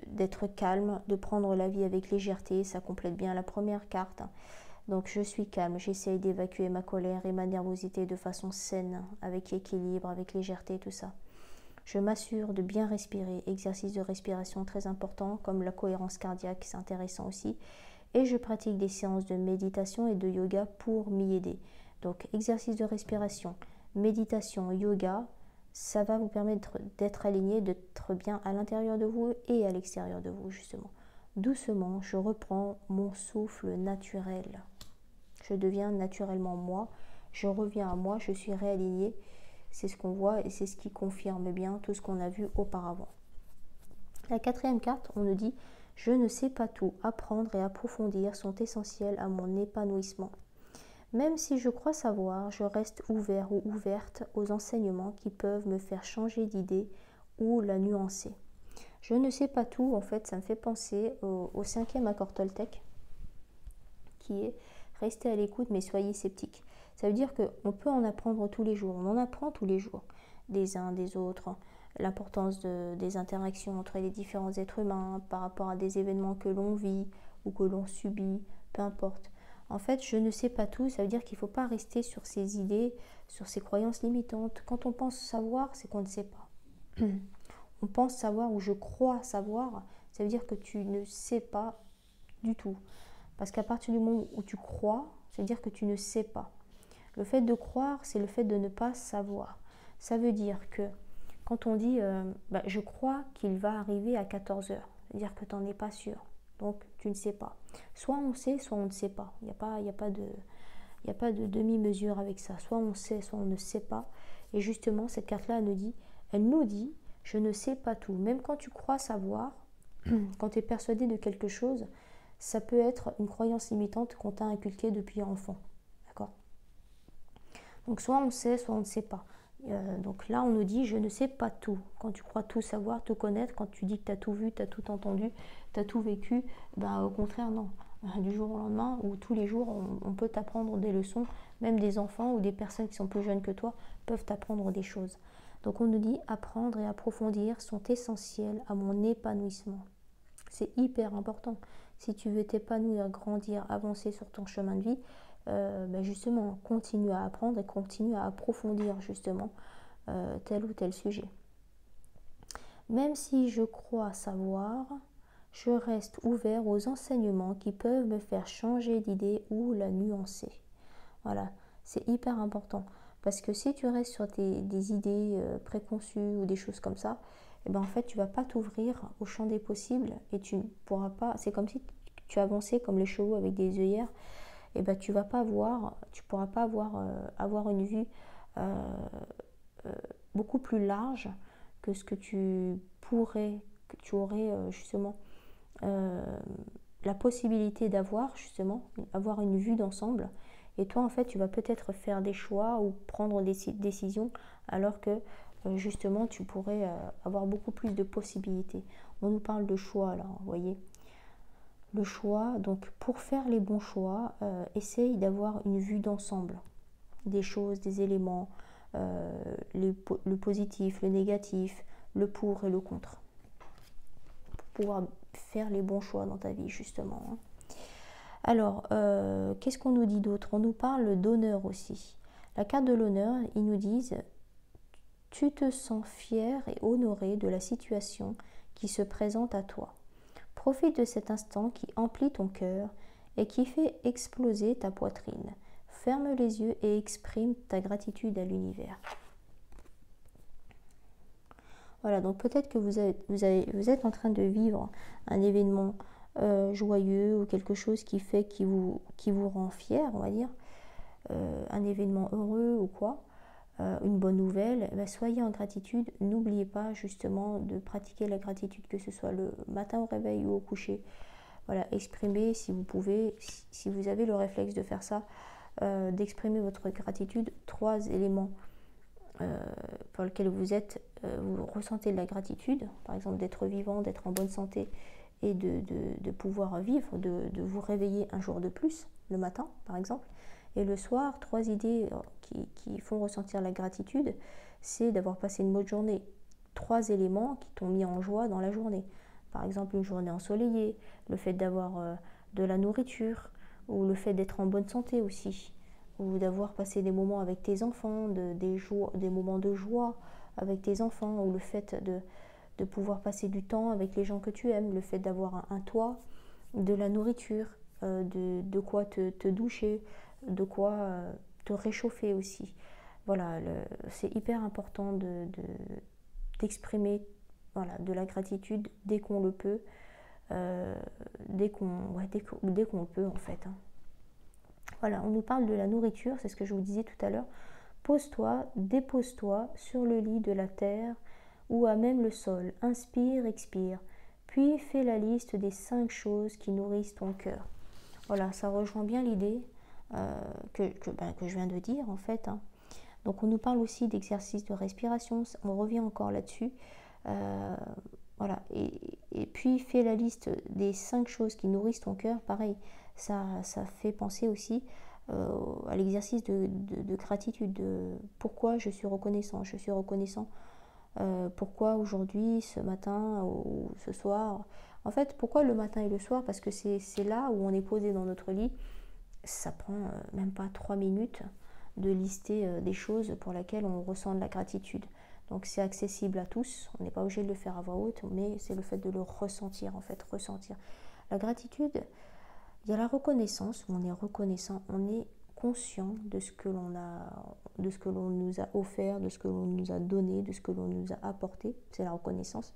d'être calme, de prendre la vie avec légèreté. Ça complète bien la première carte. Donc je suis calme, j'essaye d'évacuer ma colère et ma nervosité de façon saine, avec équilibre, avec légèreté, tout ça. Je m'assure de bien respirer, exercice de respiration très important, comme la cohérence cardiaque, c'est intéressant aussi. Et je pratique des séances de méditation et de yoga pour m'y aider. Donc exercice de respiration, méditation, yoga, ça va vous permettre d'être aligné, d'être bien à l'intérieur de vous et à l'extérieur de vous, justement. Doucement, je reprends mon souffle naturel. Je deviens naturellement moi, je reviens à moi, je suis réalignée. C'est ce qu'on voit et c'est ce qui confirme bien tout ce qu'on a vu auparavant. La quatrième carte, on nous dit « Je ne sais pas tout, apprendre et approfondir sont essentiels à mon épanouissement. Même si je crois savoir, je reste ouvert ou ouverte aux enseignements qui peuvent me faire changer d'idée ou la nuancer. » Je ne sais pas tout, en fait, ça me fait penser au cinquième accord Toltec, qui est « Restez à l'écoute, mais soyez sceptiques ». Ça veut dire qu'on peut en apprendre tous les jours, on en apprend tous les jours, des uns, des autres, l'importance des interactions entre les différents êtres humains par rapport à des événements que l'on vit ou que l'on subit, peu importe. En fait, je ne sais pas tout, ça veut dire qu'il ne faut pas rester sur ses idées, sur ses croyances limitantes. Quand on pense savoir, c'est qu'on ne sait pas. On pense savoir ou je crois savoir, Ça veut dire que tu ne sais pas du tout. Parce qu'à partir du moment où tu crois, c'est-à-dire que tu ne sais pas. Le fait de croire, c'est le fait de ne pas savoir. Ça veut dire que quand on dit je crois qu'il va arriver à 14 heures, c'est-à-dire que tu n'en es pas sûr. Donc tu ne sais pas. Soit on sait, soit on ne sait pas. Il n'y a pas de demi-mesure avec ça. Soit on sait, soit on ne sait pas. Et justement, cette carte-là, elle nous dit, je ne sais pas tout. Même quand tu crois savoir, quand tu es persuadé de quelque chose, ça peut être une croyance limitante qu'on t'a inculquée depuis enfant. D'accord ? Donc soit on sait, soit on ne sait pas. Donc là, on nous dit, je ne sais pas tout. Quand tu crois tout savoir, tout connaître, quand tu dis que tu as tout vu, tu as tout entendu, tu as tout vécu, au contraire, non. Du jour au lendemain, ou tous les jours, on peut t'apprendre des leçons. Même des enfants ou des personnes qui sont plus jeunes que toi peuvent t'apprendre des choses. Donc on nous dit, apprendre et approfondir sont essentiels à mon épanouissement. C'est hyper important. Si tu veux t'épanouir, grandir, avancer sur ton chemin de vie, justement, continue à apprendre et continue à approfondir justement tel ou tel sujet. Même si je crois savoir, je reste ouvert aux enseignements qui peuvent me faire changer d'idée ou la nuancer. Voilà, c'est hyper important. Parce que si tu restes sur des idées préconçues ou des choses comme ça, en fait, tu ne vas pas t'ouvrir au champ des possibles et tu ne pourras pas. C'est comme si tu avançais comme les chevaux avec des œillères. Tu vas pas voir, tu pourras pas avoir une vue beaucoup plus large que ce que tu aurais justement la possibilité d'avoir, justement, avoir une vue d'ensemble. Et toi, en fait, tu vas peut-être faire des choix ou prendre des décisions alors que justement, tu pourrais avoir beaucoup plus de possibilités. On nous parle de choix, là, vous voyez. Le choix, donc pour faire les bons choix, essaye d'avoir une vue d'ensemble des choses, des éléments, le positif, le négatif, le pour et le contre. Pour pouvoir faire les bons choix dans ta vie, justement. Alors, qu'est-ce qu'on nous dit d'autre? On nous parle d'honneur aussi. La carte de l'honneur, ils nous disent « Tu te sens fier et honoré de la situation qui se présente à toi. Profite de cet instant qui emplit ton cœur et qui fait exploser ta poitrine. Ferme les yeux et exprime ta gratitude à l'univers. » Voilà, donc peut-être que vous êtes en train de vivre un événement joyeux ou quelque chose qui vous rend fier, on va dire, un événement heureux ou quoi, une bonne nouvelle, soyez en gratitude. N'oubliez pas justement de pratiquer la gratitude, que ce soit le matin au réveil ou au coucher. Voilà, exprimez si vous pouvez, si vous avez le réflexe de faire ça, d'exprimer votre gratitude. 3 éléments pour lesquels vous ressentez de la gratitude, par exemple d'être vivant, d'être en bonne santé et de pouvoir vivre, de vous réveiller un jour de plus, le matin par exemple. Et le soir, 3 idées qui font ressentir la gratitude, c'est d'avoir passé une bonne journée. 3 éléments qui t'ont mis en joie dans la journée. Par exemple, une journée ensoleillée, le fait d'avoir de la nourriture, ou le fait d'être en bonne santé aussi, ou d'avoir passé des moments avec tes enfants, des moments de joie avec tes enfants, ou le fait de pouvoir passer du temps avec les gens que tu aimes, le fait d'avoir un toit, de la nourriture, de quoi te doucher, de quoi te réchauffer aussi. Voilà, c'est hyper important d'exprimer de la gratitude dès qu'on le peut, dès qu'on le peut en fait. Voilà, on nous parle de la nourriture, c'est ce que je vous disais tout à l'heure. Pose-toi, dépose-toi sur le lit de la terre ou à même le sol. Inspire, expire. Puis fais la liste des 5 choses qui nourrissent ton cœur. Voilà, ça rejoint bien l'idée que je viens de dire en fait. Donc on nous parle aussi d'exercice de respiration, on revient encore là-dessus. Voilà, et puis fais la liste des 5 choses qui nourrissent ton cœur. Pareil, ça fait penser aussi à l'exercice de gratitude, de pourquoi je suis reconnaissant. Je suis reconnaissant pourquoi aujourd'hui, ce matin ou ce soir. En fait, pourquoi le matin et le soir? Parce que c'est là où on est posé dans notre lit. Ça prend même pas 3 minutes. de lister des choses pour lesquelles on ressent de la gratitude. Donc c'est accessible à tous, on n'est pas obligé de le faire à voix haute, mais c'est le fait de le ressentir en fait, ressentir. La gratitude, il y a la reconnaissance, où on est reconnaissant, on est conscient de ce que l'on a, de ce que l'on nous a offert, de ce que l'on nous a donné, de ce que l'on nous a apporté, c'est la reconnaissance.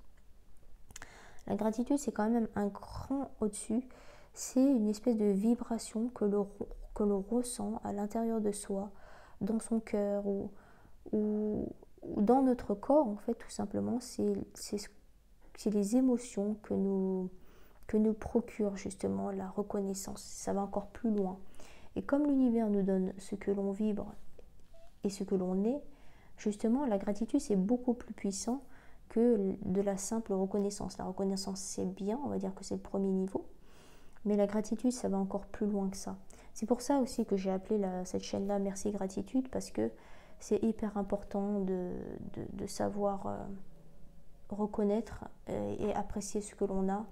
La gratitude, c'est quand même un cran au-dessus, c'est une espèce de vibration que l'on ressent à l'intérieur de soi, dans son cœur ou dans notre corps, en fait, tout simplement. C'est les émotions que nous procure justement la reconnaissance. Ça va encore plus loin. Et comme l'univers nous donne ce que l'on vibre et ce que l'on est, justement, la gratitude, c'est beaucoup plus puissant que de la simple reconnaissance. La reconnaissance, c'est bien, on va dire que c'est le premier niveau, mais la gratitude, ça va encore plus loin que ça. C'est pour ça aussi que j'ai appelé cette chaîne-là Merci Gratitude, parce que c'est hyper important de savoir reconnaître et apprécier ce que l'on a.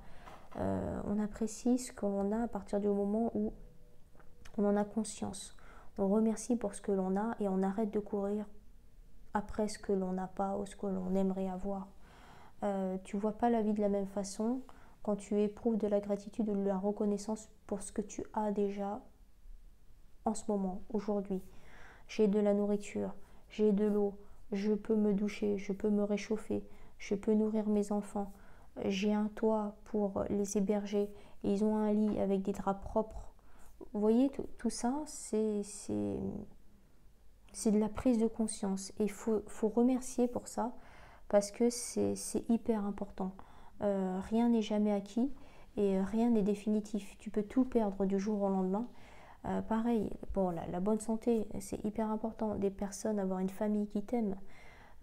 On apprécie ce que l'on a à partir du moment où on en a conscience. On remercie pour ce que l'on a et on arrête de courir après ce que l'on n'a pas ou ce que l'on aimerait avoir. Tu ne vois pas la vie de la même façon quand tu éprouves de la gratitude ou de la reconnaissance pour ce que tu as déjà en ce moment, aujourd'hui. J'ai de la nourriture, j'ai de l'eau, je peux me doucher, je peux me réchauffer, je peux nourrir mes enfants, j'ai un toit pour les héberger, et ils ont un lit avec des draps propres. Vous voyez, tout ça, c'est de la prise de conscience. Et il faut remercier pour ça, parce que c'est hyper important. Rien n'est jamais acquis et rien n'est définitif. Tu peux tout perdre du jour au lendemain. Pareil, bon, la bonne santé, c'est hyper important. Des personnes, avoir une famille qui t'aime,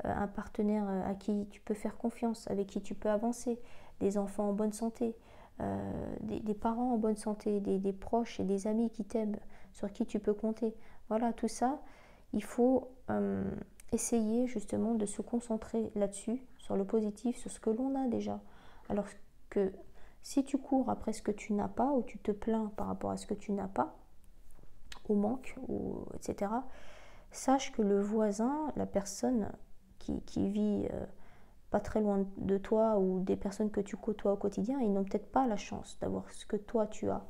un partenaire à qui tu peux faire confiance, avec qui tu peux avancer, des enfants en bonne santé, des parents en bonne santé, des proches et des amis qui t'aiment, sur qui tu peux compter. Voilà, tout ça, il faut essayer justement de se concentrer là-dessus, sur le positif, sur ce que l'on a déjà. Alors que si tu cours après ce que tu n'as pas, ou tu te plains par rapport à ce que tu n'as pas, au manque, etc., sache que le voisin, la personne qui vit pas très loin de toi, ou des personnes que tu côtoies au quotidien, ils n'ont peut-être pas la chance d'avoir ce que toi tu as.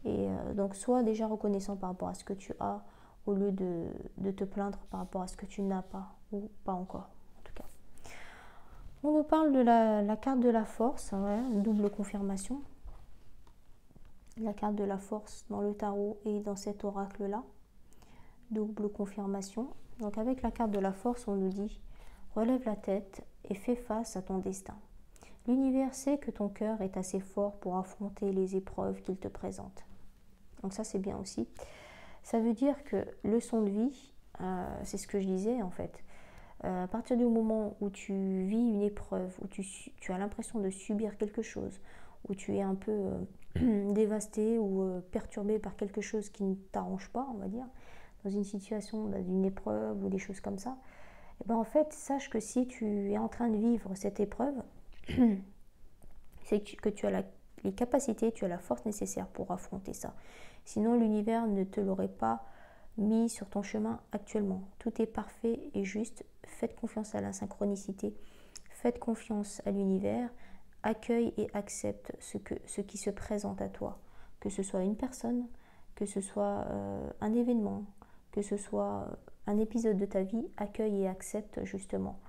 Et donc sois déjà reconnaissant par rapport à ce que tu as, au lieu de te plaindre par rapport à ce que tu n'as pas, ou pas encore en tout cas. On nous parle de la carte de la force, ouais, double confirmation. La carte de la force dans le tarot et dans cet oracle là, double confirmation. Donc avec la carte de la force, on nous dit: relève la tête et fais face à ton destin. L'univers sait que ton cœur est assez fort pour affronter les épreuves qu'il te présente. Donc ça, c'est bien aussi. Ça veut dire que leçon de vie, c'est ce que je disais en fait. À partir du moment où tu vis une épreuve, où tu as l'impression de subir quelque chose, où tu es un peu dévasté ou perturbé par quelque chose qui ne t'arrange pas, on va dire, dans une situation d'une épreuve ou des choses comme ça, et ben en fait, sache que si tu es en train de vivre cette épreuve, c'est que tu as les capacités, tu as la force nécessaire pour affronter ça. Sinon, l'univers ne te l'aurait pas mis sur ton chemin actuellement. Tout est parfait et juste. Faites confiance à la synchronicité. Faites confiance à l'univers. Accueille et accepte ce qui se présente à toi. Que ce soit une personne, que ce soit un événement, que ce soit un épisode de ta vie, accueille et accepte justement.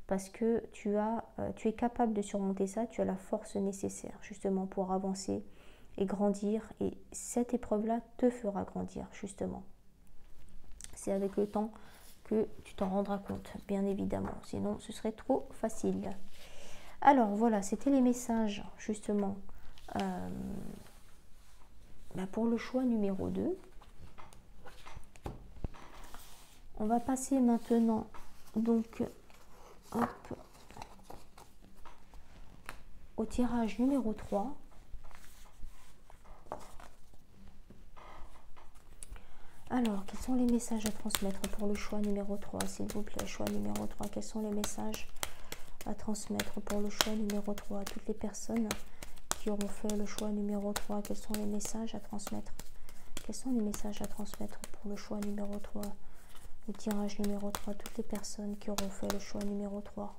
Parce que tu es capable de surmonter ça, tu as la force nécessaire justement pour avancer et grandir. Et cette épreuve-là te fera grandir justement. C'est avec le temps que tu t'en rendras compte, bien évidemment. Sinon, ce serait trop facile. Alors voilà, c'était les messages justement pour le choix numéro 2. On va passer maintenant donc au tirage numéro 3. Alors, quels sont les messages à transmettre pour le choix numéro 3, s'il vous plaît? Choix numéro 3, quels sont les messages à transmettre pour le choix numéro 3? Toutes les personnes qui auront fait le choix numéro 3, quels sont les messages à transmettre? Quels sont les messages à transmettre pour le choix numéro 3? Le tirage numéro 3, toutes les personnes qui auront fait le choix numéro 3.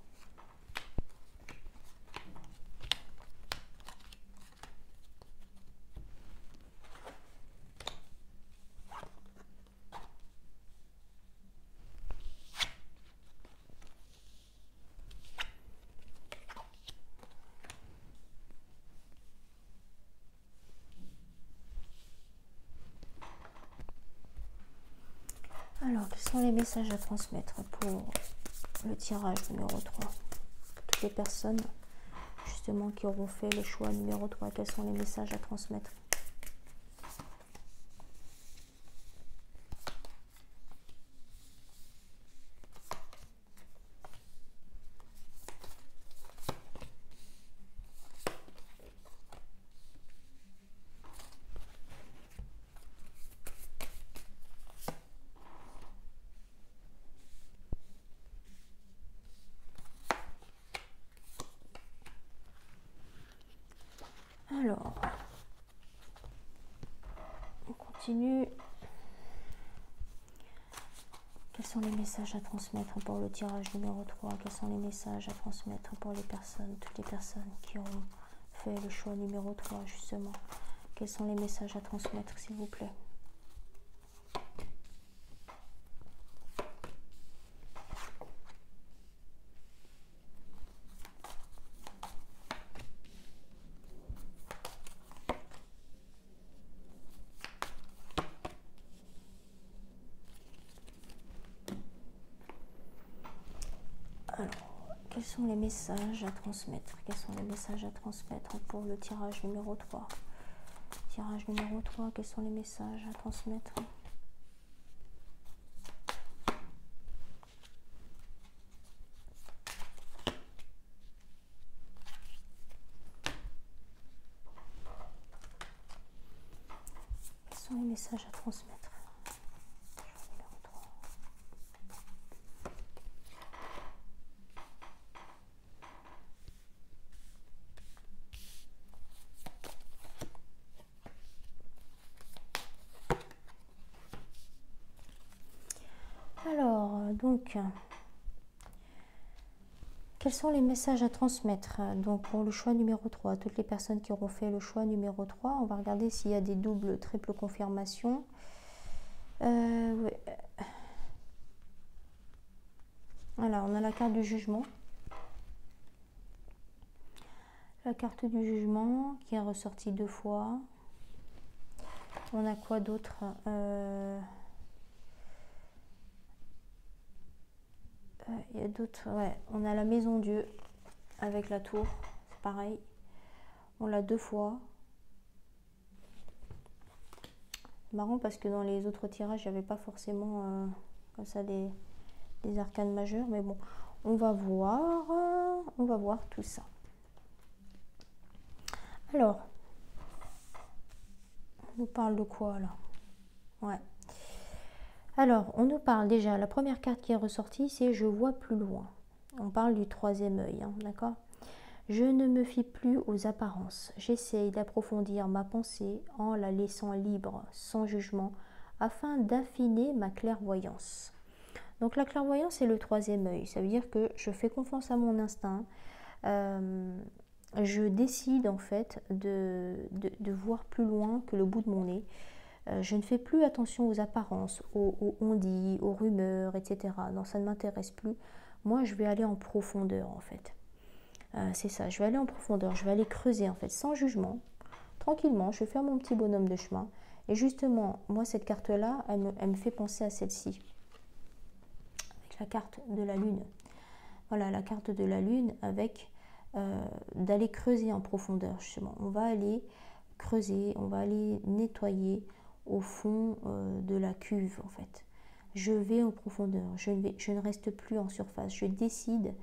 Alors, quels sont les messages à transmettre pour le tirage numéro 3? Toutes les personnes, justement, qui auront fait le choix numéro 3, quels sont les messages à transmettre? Alors, on continue. Quels sont les messages à transmettre pour le tirage numéro 3? Quels sont les messages à transmettre pour les personnes, toutes les personnes qui auront fait le choix numéro 3, justement? Quels sont les messages à transmettre, s'il vous plaît? Alors, quels sont les messages à transmettre? Quels sont les messages à transmettre pour le tirage numéro 3? Tirage numéro 3, quels sont les messages à transmettre? Quels sont les messages à transmettre? Numéro 3. Alors, donc, quels sont les messages à transmettre? Donc, pour le choix numéro 3, toutes les personnes qui auront fait le choix numéro 3, on va regarder s'il y a des doubles, triples confirmations. Ouais. Voilà, on a la carte du jugement. La carte du jugement qui est ressortie 2 fois. On a quoi d'autre? Il y a d'autres, ouais. On a la maison Dieu avec la tour, c'est pareil. On l'a 2 fois. C'est marrant parce que dans les autres tirages, il n'y avait pas forcément comme ça des arcanes majeures, mais bon, on va voir tout ça. Alors, on nous parle de quoi là? Ouais. Alors, on nous parle déjà, la première carte qui est ressortie, c'est « Je vois plus loin ». On parle du 3e œil, hein, d'accord? Je ne me fie plus aux apparences. J'essaye d'approfondir ma pensée en la laissant libre, sans jugement, afin d'affiner ma clairvoyance. Donc la clairvoyance, c'est le 3e œil. Ça veut dire que je fais confiance à mon instinct. Je décide en fait de voir plus loin que le bout de mon nez. Je ne fais plus attention aux apparences, aux on-dit, aux rumeurs, etc. Non, ça ne m'intéresse plus. Moi, je vais aller en profondeur, en fait. C'est ça, je vais aller en profondeur, je vais aller creuser, en fait, sans jugement. Tranquillement, je vais faire mon petit bonhomme de chemin. Et justement, moi, cette carte-là, elle me fait penser à celle-ci. Avec la carte de la Lune. Voilà, la carte de la Lune avec d'aller creuser en profondeur, justement. On va aller creuser, on va aller nettoyer au fond de la cuve en fait. Je vais en profondeur, je ne reste plus en surface, je décide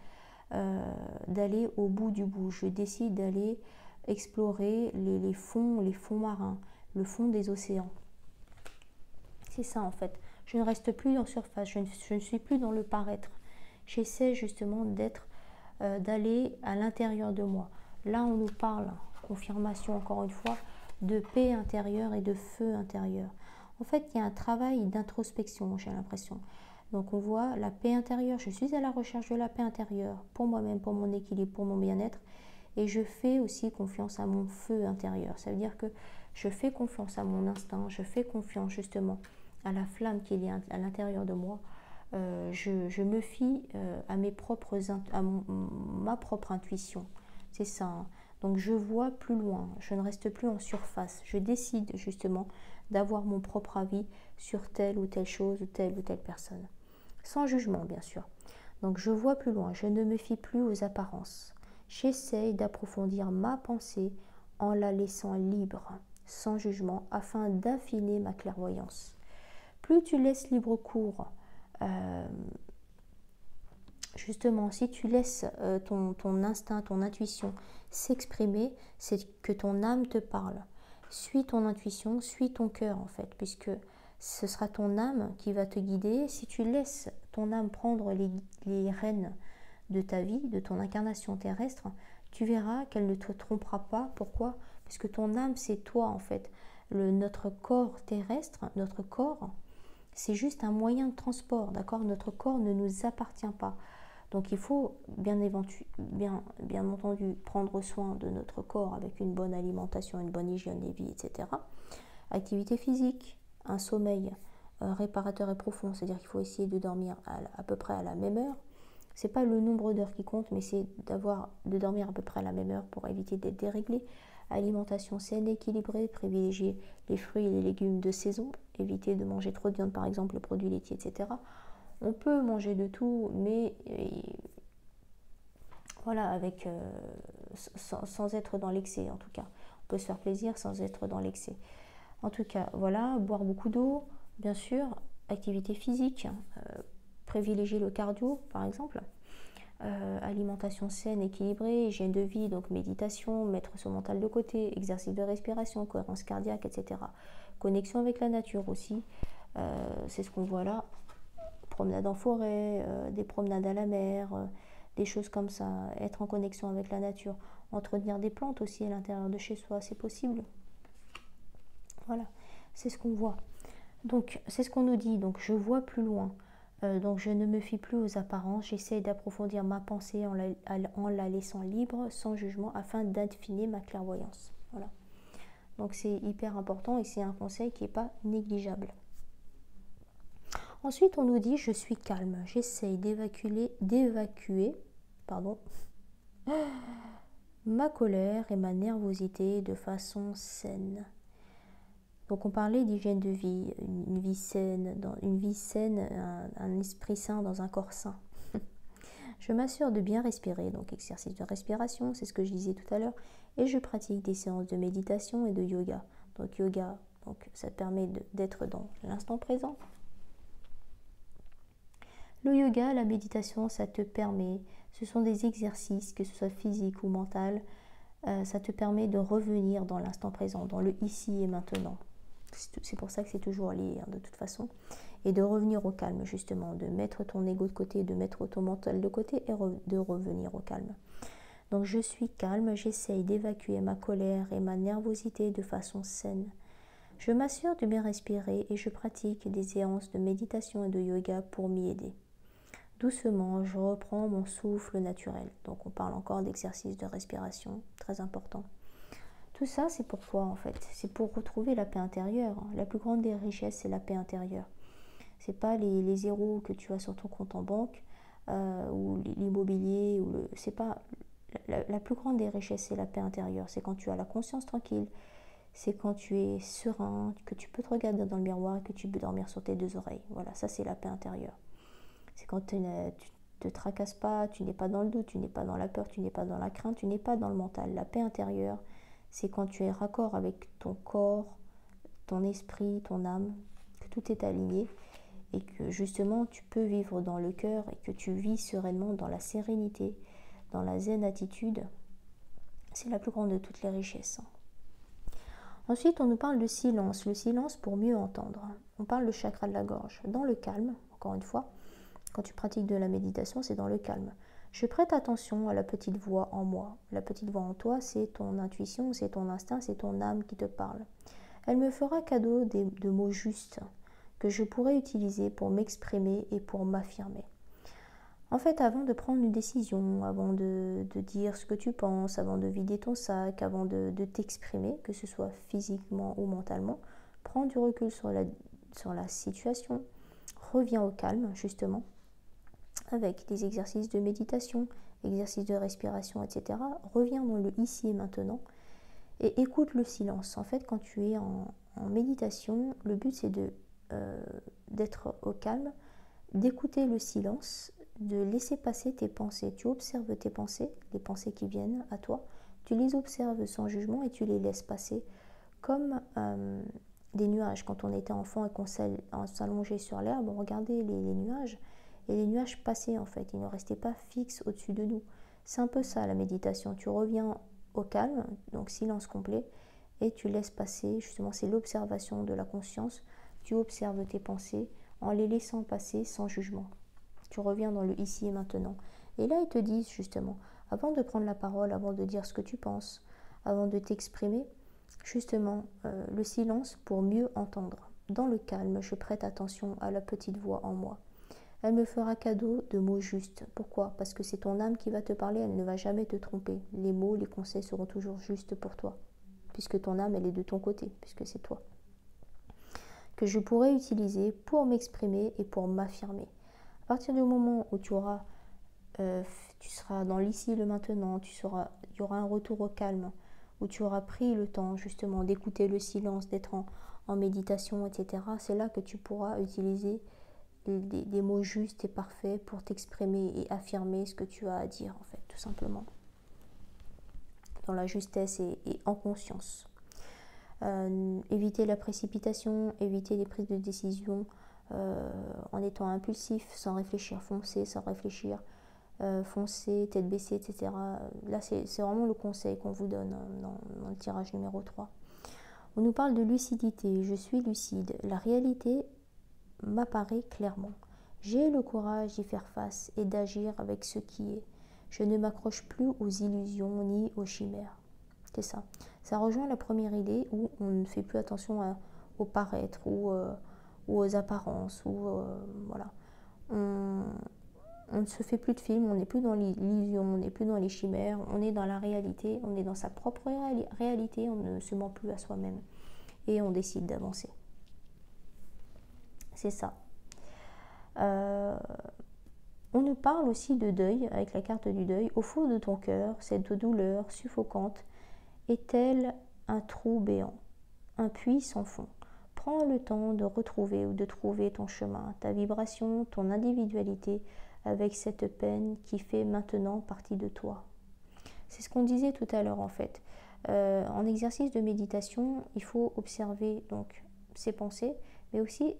d'aller au bout du bout, je décide d'aller explorer les fonds marins, le fond des océans. C'est ça en fait, je ne reste plus en surface, je ne suis plus dans le paraître, j'essaie justement d'aller à l'intérieur de moi. Là on nous parle, confirmation encore une fois, de paix intérieure et de feu intérieur. En fait, il y a un travail d'introspection, j'ai l'impression. Donc on voit la paix intérieure. Je suis à la recherche de la paix intérieure pour moi-même, pour mon équilibre, pour mon bien-être. Et je fais aussi confiance à mon feu intérieur. Ça veut dire que je fais confiance à mon instinct, je fais confiance justement à la flamme qu'il y a à l'intérieur de moi. Je me fie à ma propre intuition. C'est ça. Hein. Donc je vois plus loin, je ne reste plus en surface. Je décide justement d'avoir mon propre avis sur telle ou telle chose ou telle personne. Sans jugement, bien sûr. Donc je vois plus loin, je ne me fie plus aux apparences. J'essaye d'approfondir ma pensée en la laissant libre, sans jugement, afin d'affiner ma clairvoyance. Plus tu laisses libre cours, justement, si tu laisses ton instinct, ton intuition s'exprimer, c'est que ton âme te parle. Suis ton intuition, suis ton cœur en fait, puisque ce sera ton âme qui va te guider. Si tu laisses ton âme prendre les rênes de ta vie, de ton incarnation terrestre, tu verras qu'elle ne te trompera pas. Pourquoi? Parce que ton âme, c'est toi en fait. Notre corps terrestre, notre corps, c'est juste un moyen de transport, d'accord? Notre corps ne nous appartient pas. Donc il faut bien entendu prendre soin de notre corps avec une bonne alimentation, une bonne hygiène de vie, etc. Activité physique, un sommeil réparateur et profond, c'est-à-dire qu'il faut essayer de dormir à peu près à la même heure. C'est pas le nombre d'heures qui compte, mais c'est de dormir à peu près à la même heure pour éviter d'être déréglé. Alimentation saine, équilibrée, privilégier les fruits et les légumes de saison, éviter de manger trop de viande par exemple, les produits laitiers, etc. On peut manger de tout, mais voilà, avec sans être dans l'excès en tout cas. On peut se faire plaisir sans être dans l'excès. En tout cas, voilà, boire beaucoup d'eau, bien sûr, activité physique, privilégier le cardio par exemple, alimentation saine, équilibrée, hygiène de vie, donc méditation, mettre son mental de côté, exercice de respiration, cohérence cardiaque, etc. Connexion avec la nature aussi, c'est ce qu'on voit là, promenade en forêt, des promenades à la mer, des choses comme ça, être en connexion avec la nature, entretenir des plantes aussi à l'intérieur de chez soi, c'est possible. Voilà, c'est ce qu'on voit. Donc, c'est ce qu'on nous dit. Donc, je vois plus loin. Donc, je ne me fie plus aux apparences. J'essaie d'approfondir ma pensée en la laissant libre, sans jugement, afin d'affiner ma clairvoyance. Voilà. Donc, c'est hyper important et c'est un conseil qui n'est pas négligeable. Ensuite, on nous dit « Je suis calme. J'essaie d'évacuer ma colère et ma nervosité de façon saine. » Donc on parlait d'hygiène de vie, une vie saine, un esprit sain dans un corps sain. Je m'assure de bien respirer, donc exercice de respiration, c'est ce que je disais tout à l'heure, et je pratique des séances de méditation et de yoga. Donc yoga, ça te permet d'être dans l'instant présent. Le yoga, la méditation, ça te permet, ce sont des exercices, que ce soit physique ou mental, ça te permet de revenir dans l'instant présent, dans le ici et maintenant. C'est pour ça que c'est toujours lié, de toute façon. Et de revenir au calme, justement, de mettre ton ego de côté, de mettre ton mental de côté et de revenir au calme. Donc je suis calme, j'essaye d'évacuer ma colère et ma nervosité de façon saine. Je m'assure de bien respirer et je pratique des séances de méditation et de yoga pour m'y aider. Doucement, je reprends mon souffle naturel. Donc on parle encore d'exercice de respiration, très important. Tout ça, c'est pour toi en fait. C'est pour retrouver la paix intérieure. La plus grande des richesses, c'est la paix intérieure. C'est pas les zéros que tu as sur ton compte en banque ou l'immobilier. C'est pas la plus grande des richesses, c'est la paix intérieure. C'est quand tu as la conscience tranquille. C'est quand tu es serein, que tu peux te regarder dans le miroir et que tu peux dormir sur tes deux oreilles. Voilà, ça c'est la paix intérieure. C'est quand tu te tracasses pas, tu n'es pas dans le doute, tu n'es pas dans la peur, tu n'es pas dans la crainte, tu n'es pas dans le mental. La paix intérieure, c'est quand tu es raccord avec ton corps, ton esprit, ton âme, que tout est aligné et que justement tu peux vivre dans le cœur et que tu vis sereinement dans la sérénité, dans la zen attitude. C'est la plus grande de toutes les richesses. Ensuite, on nous parle de silence, le silence pour mieux entendre. On parle de chakra de la gorge. Dans le calme, encore une fois, quand tu pratiques de la méditation, c'est dans le calme. Je prête attention à la petite voix en moi. La petite voix en toi, c'est ton intuition, c'est ton instinct, c'est ton âme qui te parle. Elle me fera cadeau de mots justes que je pourrais utiliser pour m'exprimer et pour m'affirmer. En fait, avant de prendre une décision, avant de dire ce que tu penses, avant de vider ton sac, avant de t'exprimer, que ce soit physiquement ou mentalement, prends du recul sur la situation, reviens au calme, justement, avec des exercices de méditation, exercices de respiration, etc. Reviens dans le ici et maintenant et écoute le silence. En fait, quand tu es en méditation, le but c'est d'être au calme, d'écouter le silence, de laisser passer tes pensées. Tu observes tes pensées, les pensées qui viennent à toi, tu les observes sans jugement et tu les laisses passer comme des nuages. Quand on était enfant et qu'on s'allongeait sur l'herbe, on regardait les nuages et les nuages passaient en fait, ils ne restaient pas fixes au-dessus de nous. C'est un peu ça la méditation, tu reviens au calme, donc silence complet, et tu laisses passer, justement c'est l'observation de la conscience, tu observes tes pensées en les laissant passer sans jugement. Tu reviens dans le ici et maintenant. Et là, ils te disent justement, avant de prendre la parole, avant de dire ce que tu penses, avant de t'exprimer, justement, le silence pour mieux entendre. Dans le calme, je prête attention à la petite voix en moi. Elle me fera cadeau de mots justes. Pourquoi? Parce que c'est ton âme qui va te parler, elle ne va jamais te tromper. Les mots, les conseils seront toujours justes pour toi, puisque ton âme, elle est de ton côté, puisque c'est toi. Que je pourrais utiliser pour m'exprimer et pour m'affirmer. À partir du moment où tu seras dans l'ici, le maintenant, il y aura un retour au calme, où tu auras pris le temps justement d'écouter le silence, d'être en méditation, etc. C'est là que tu pourras utiliser des mots justes et parfaits pour t'exprimer et affirmer ce que tu as à dire, en fait, tout simplement. Dans la justesse et en conscience. Éviter la précipitation, éviter les prises de décision en étant impulsif, sans réfléchir, foncer sans réfléchir, foncer, tête baissée, etc. Là, c'est vraiment le conseil qu'on vous donne dans le tirage numéro 3. On nous parle de lucidité, je suis lucide, la réalité m'apparaît clairement. J'ai le courage d'y faire face et d'agir avec ce qui est. Je ne m'accroche plus aux illusions ni aux chimères. C'est ça. Ça rejoint la première idée où on ne fait plus attention au paraître ou aux apparences. Voilà. On ne se fait plus de films, on n'est plus dans l'illusion, on n'est plus dans les chimères, on est dans la réalité, on est dans sa propre réalité, on ne se ment plus à soi-même et on décide d'avancer. C'est ça. On nous parle aussi de deuil, avec la carte du deuil. Au fond de ton cœur, cette douleur suffocante est-elle un trou béant, un puits sans fond? Prends le temps de retrouver ou de trouver ton chemin, ta vibration, ton individualité avec cette peine qui fait maintenant partie de toi. C'est ce qu'on disait tout à l'heure en fait. En exercice de méditation, il faut observer donc ses pensées, mais aussi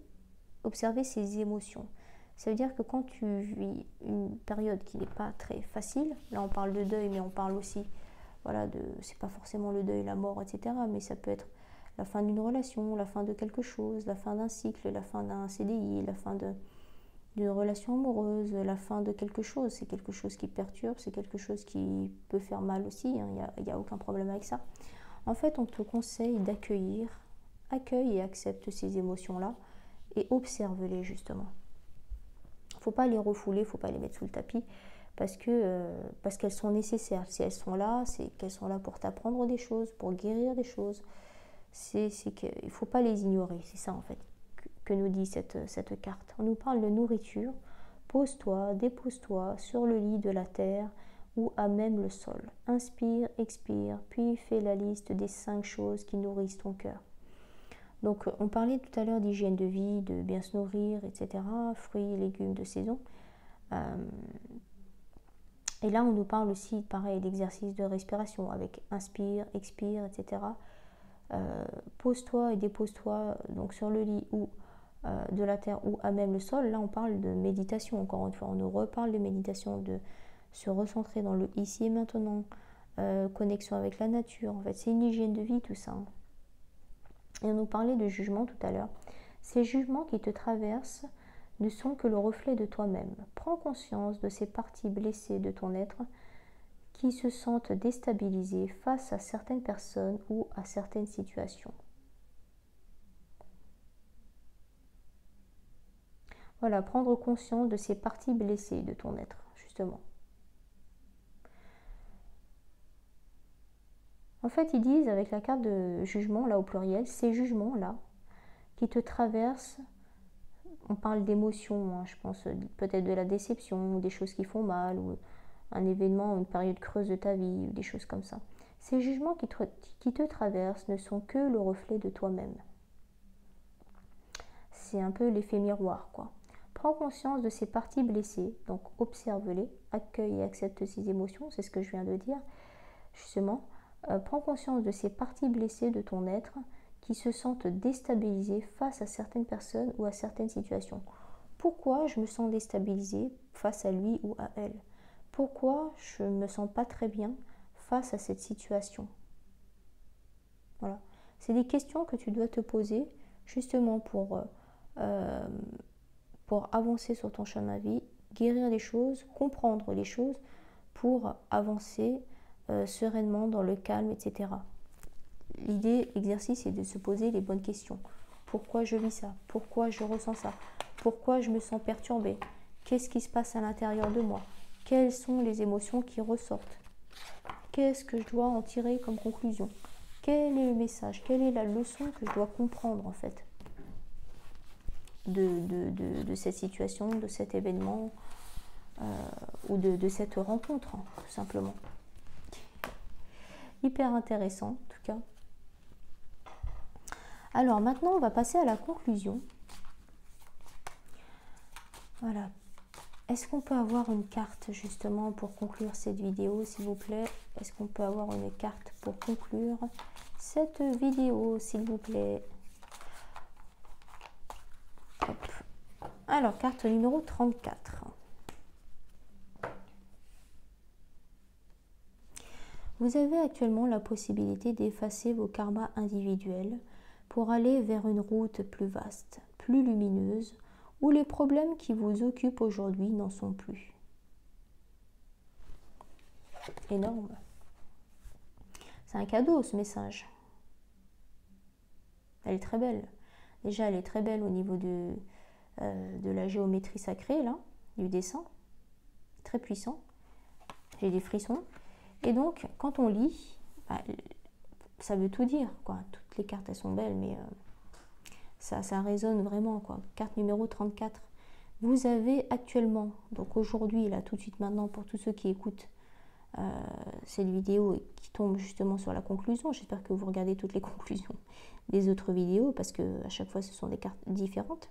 observer ses émotions. Ça veut dire que quand tu vis une période qui n'est pas très facile, là on parle de deuil, mais on parle aussi, voilà, c'est pas forcément le deuil, la mort, etc. Mais ça peut être la fin d'une relation, la fin de quelque chose, la fin d'un cycle, la fin d'un CDI, la fin d'une relation amoureuse, la fin de quelque chose. C'est quelque chose qui perturbe, c'est quelque chose qui peut faire mal aussi, hein, il n'y a aucun problème avec ça. En fait, on te conseille d'accueillir, accueille et accepte ces émotions-là et observe-les justement. Il ne faut pas les refouler, il ne faut pas les mettre sous le tapis parce qu'elles sont nécessaires. Si elles sont là, c'est qu'elles sont là pour t'apprendre des choses, pour guérir des choses. Il ne faut pas les ignorer, c'est ça en fait que nous dit cette carte. On nous parle de nourriture. Pose-toi, dépose-toi sur le lit de la terre ou à même le sol. Inspire, expire, puis fais la liste des 5 choses qui nourrissent ton cœur. Donc on parlait tout à l'heure d'hygiène de vie, de bien se nourrir, etc. Fruits et légumes de saison. Et là on nous parle aussi, pareil, d'exercice de respiration avec inspire, expire, etc. Pose-toi et dépose-toi donc sur le lit ou de la terre ou à même le sol. Là on parle de méditation, encore une fois, on nous reparle de méditation, de se recentrer dans le ici et maintenant, connexion avec la nature. En fait, c'est une hygiène de vie tout ça. Et on nous parlait de jugement tout à l'heure. Ces jugements qui te traversent ne sont que le reflet de toi-même. Prends conscience de ces parties blessées de ton être qui se sentent déstabilisées face à certaines personnes ou à certaines situations. Voilà, prendre conscience de ces parties blessées de ton être, justement. En fait, ils disent avec la carte de jugement, là au pluriel, ces jugements-là qui te traversent, on parle d'émotions, hein, je pense peut-être de la déception, ou des choses qui font mal, ou un événement, une période creuse de ta vie, ou des choses comme ça. Ces jugements qui te traversent ne sont que le reflet de toi-même. C'est un peu l'effet miroir, quoi. Prends conscience de ces parties blessées, donc observe-les, accueille et accepte ces émotions, c'est ce que je viens de dire, justement. Prends conscience de ces parties blessées de ton être qui se sentent déstabilisées face à certaines personnes ou à certaines situations. Pourquoi je me sens déstabilisée face à lui ou à elle? Pourquoi je ne me sens pas très bien face à cette situation? Voilà. C'est des questions que tu dois te poser justement pour avancer sur ton chemin de vie, guérir les choses, comprendre les choses pour avancer sereinement dans le calme, etc. L'idée, l'exercice, c'est de se poser les bonnes questions. Pourquoi je vis ça? Pourquoi je ressens ça? Pourquoi je me sens perturbée? Qu'est-ce qui se passe à l'intérieur de moi? Quelles sont les émotions qui ressortent? Qu'est-ce que je dois en tirer comme conclusion? Quel est le message? Quelle est la leçon que je dois comprendre en fait de cette situation, de cet événement ou de cette rencontre, hein, tout simplement. Hyper intéressant en tout cas. Alors maintenant on va passer à la conclusion. Voilà. Est-ce qu'on peut avoir une carte justement pour conclure cette vidéo, s'il vous plaît? Est-ce qu'on peut avoir une carte pour conclure cette vidéo, s'il vous plaît? Hop. Alors, carte numéro 34. Vous avez actuellement la possibilité d'effacer vos karmas individuels pour aller vers une route plus vaste, plus lumineuse, où les problèmes qui vous occupent aujourd'hui n'en sont plus. Énorme. C'est un cadeau ce message. Elle est très belle. Déjà, elle est très belle au niveau de la géométrie sacrée, là, du dessin. Très puissant. J'ai des frissons. Et donc, quand on lit, bah, ça veut tout dire, quoi. Toutes les cartes, elles sont belles, mais ça résonne vraiment, quoi. Carte numéro 34. Vous avez actuellement, donc aujourd'hui, là, tout de suite maintenant, pour tous ceux qui écoutent cette vidéo et qui tombe justement sur la conclusion, j'espère que vous regardez toutes les conclusions des autres vidéos, parce que à chaque fois, ce sont des cartes différentes.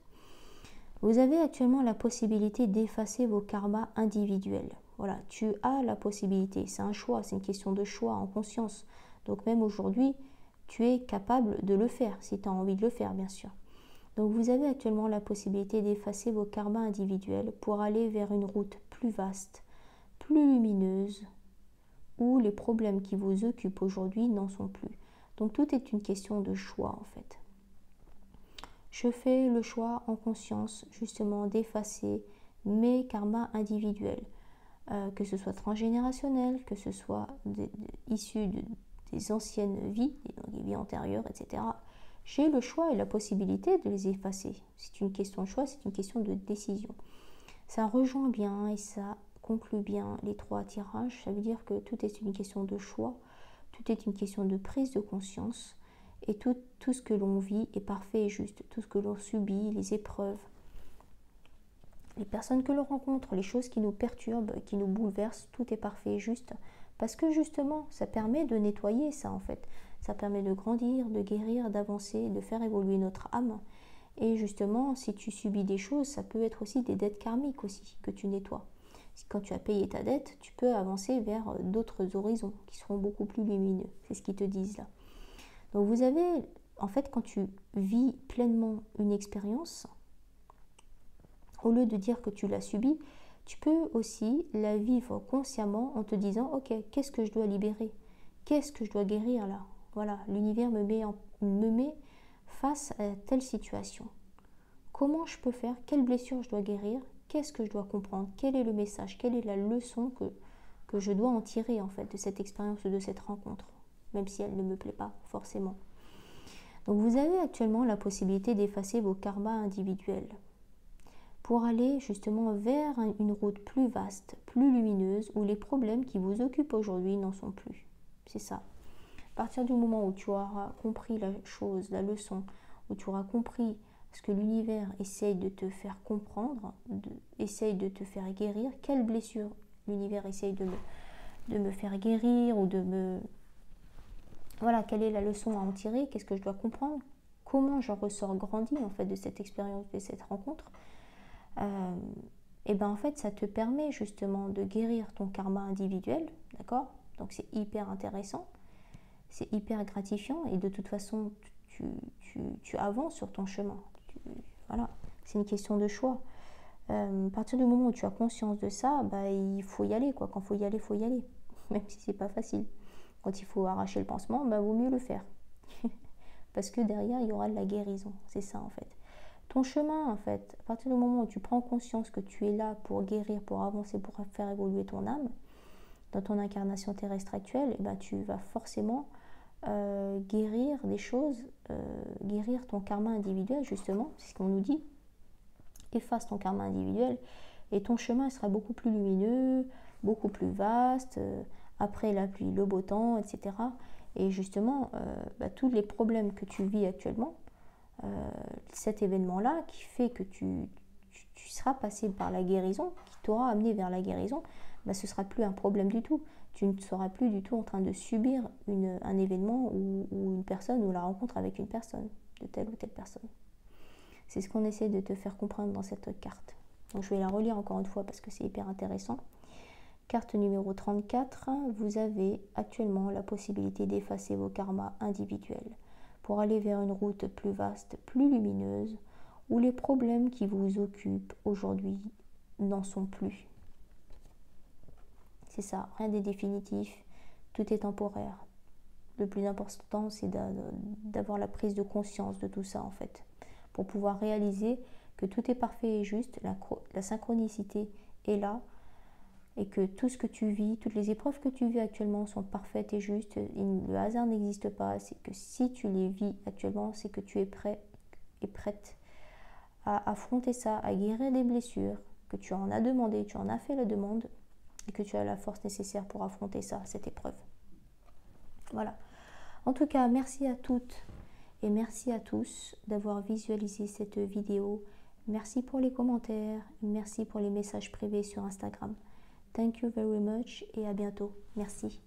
Vous avez actuellement la possibilité d'effacer vos karmas individuels. Voilà, tu as la possibilité, c'est un choix, c'est une question de choix en conscience. Donc même aujourd'hui, tu es capable de le faire, si tu as envie de le faire, bien sûr. Donc vous avez actuellement la possibilité d'effacer vos karmas individuels pour aller vers une route plus vaste, plus lumineuse, où les problèmes qui vous occupent aujourd'hui n'en sont plus. Donc tout est une question de choix en fait. Je fais le choix en conscience justement d'effacer mes karmas individuels, que ce soit transgénérationnel, que ce soit issu des anciennes vies, des vies antérieures, etc. J'ai le choix et la possibilité de les effacer. C'est une question de choix, c'est une question de décision. Ça rejoint bien et ça conclut bien les 3 tirages. Ça veut dire que tout est une question de choix, tout est une question de prise de conscience. Et tout ce que l'on vit est parfait et juste. Tout ce que l'on subit, les épreuves, les personnes que l'on rencontre, les choses qui nous perturbent, qui nous bouleversent, tout est parfait et juste. Parce que justement, ça permet de nettoyer ça en fait. Ça permet de grandir, de guérir, d'avancer, de faire évoluer notre âme. Et justement, si tu subis des choses, ça peut être aussi des dettes karmiques aussi que tu nettoies. Quand tu as payé ta dette, tu peux avancer vers d'autres horizons qui seront beaucoup plus lumineux. C'est ce qu'ils te disent là. Donc vous avez, en fait, quand tu vis pleinement une expérience, au lieu de dire que tu l'as subie, tu peux aussi la vivre consciemment en te disant, ok, qu'est-ce que je dois libérer? Qu'est-ce que je dois guérir là? Voilà, l'univers me met face à telle situation. Comment je peux faire? Quelle blessure je dois guérir? Qu'est-ce que je dois comprendre? Quel est le message? Quelle est la leçon que je dois en tirer en fait de cette expérience ou de cette rencontre? Même si elle ne me plaît pas forcément. Donc vous avez actuellement la possibilité d'effacer vos karmas individuels pour aller justement vers une route plus vaste, plus lumineuse, où les problèmes qui vous occupent aujourd'hui n'en sont plus. C'est ça. À partir du moment où tu auras compris la chose, la leçon, où tu auras compris ce que l'univers essaye de te faire comprendre, essaye de te faire guérir, quelle blessure l'univers essaye de me faire guérir, ou de me... Voilà, quelle est la leçon à en tirer, qu'est-ce que je dois comprendre, comment j'en ressors grandi en fait de cette expérience, de cette rencontre. Et ben en fait ça te permet justement de guérir ton karma individuel, d'accord? Donc c'est hyper intéressant, c'est hyper gratifiant, et de toute façon tu avances sur ton chemin. Voilà, c'est une question de choix. À partir du moment où tu as conscience de ça, bah, il faut y aller, quoi. Quand il faut y aller, même si c'est pas facile. Quand il faut arracher le pansement, bah, vaut mieux le faire. Parce que derrière, il y aura de la guérison. C'est ça, en fait. Ton chemin, en fait, à partir du moment où tu prends conscience que tu es là pour guérir, pour avancer, pour faire évoluer ton âme, dans ton incarnation terrestre actuelle, et ben, tu vas forcément guérir des choses, guérir ton karma individuel, justement, c'est ce qu'on nous dit. Efface ton karma individuel et ton chemin sera beaucoup plus lumineux, beaucoup plus vaste, après la pluie, le beau temps, etc. Et justement, tous les problèmes que tu vis actuellement, cet événement-là qui fait que tu seras passé par la guérison, qui t'aura amené vers la guérison, ce ne sera plus un problème du tout. Tu ne seras plus du tout en train de subir un événement ou une personne, ou la rencontre avec une personne, de telle ou telle personne. C'est ce qu'on essaie de te faire comprendre dans cette carte. Donc je vais la relire encore une fois parce que c'est hyper intéressant. Carte numéro 34, vous avez actuellement la possibilité d'effacer vos karmas individuels pour aller vers une route plus vaste, plus lumineuse, où les problèmes qui vous occupent aujourd'hui n'en sont plus. C'est ça, rien n'est définitif, tout est temporaire. Le plus important, c'est d'avoir la prise de conscience de tout ça, en fait, pour pouvoir réaliser que tout est parfait et juste, la synchronicité est là, et que tout ce que tu vis, toutes les épreuves que tu vis actuellement sont parfaites et justes. Le hasard n'existe pas, c'est que si tu les vis actuellement, c'est que tu es prêt et prête à affronter ça, à guérir des blessures, que tu en as demandé, tu en as fait la demande, et que tu as la force nécessaire pour affronter ça, cette épreuve. Voilà. En tout cas, merci à toutes et merci à tous d'avoir visualisé cette vidéo. Merci pour les commentaires, merci pour les messages privés sur Instagram. Thank you very much et à bientôt. Merci.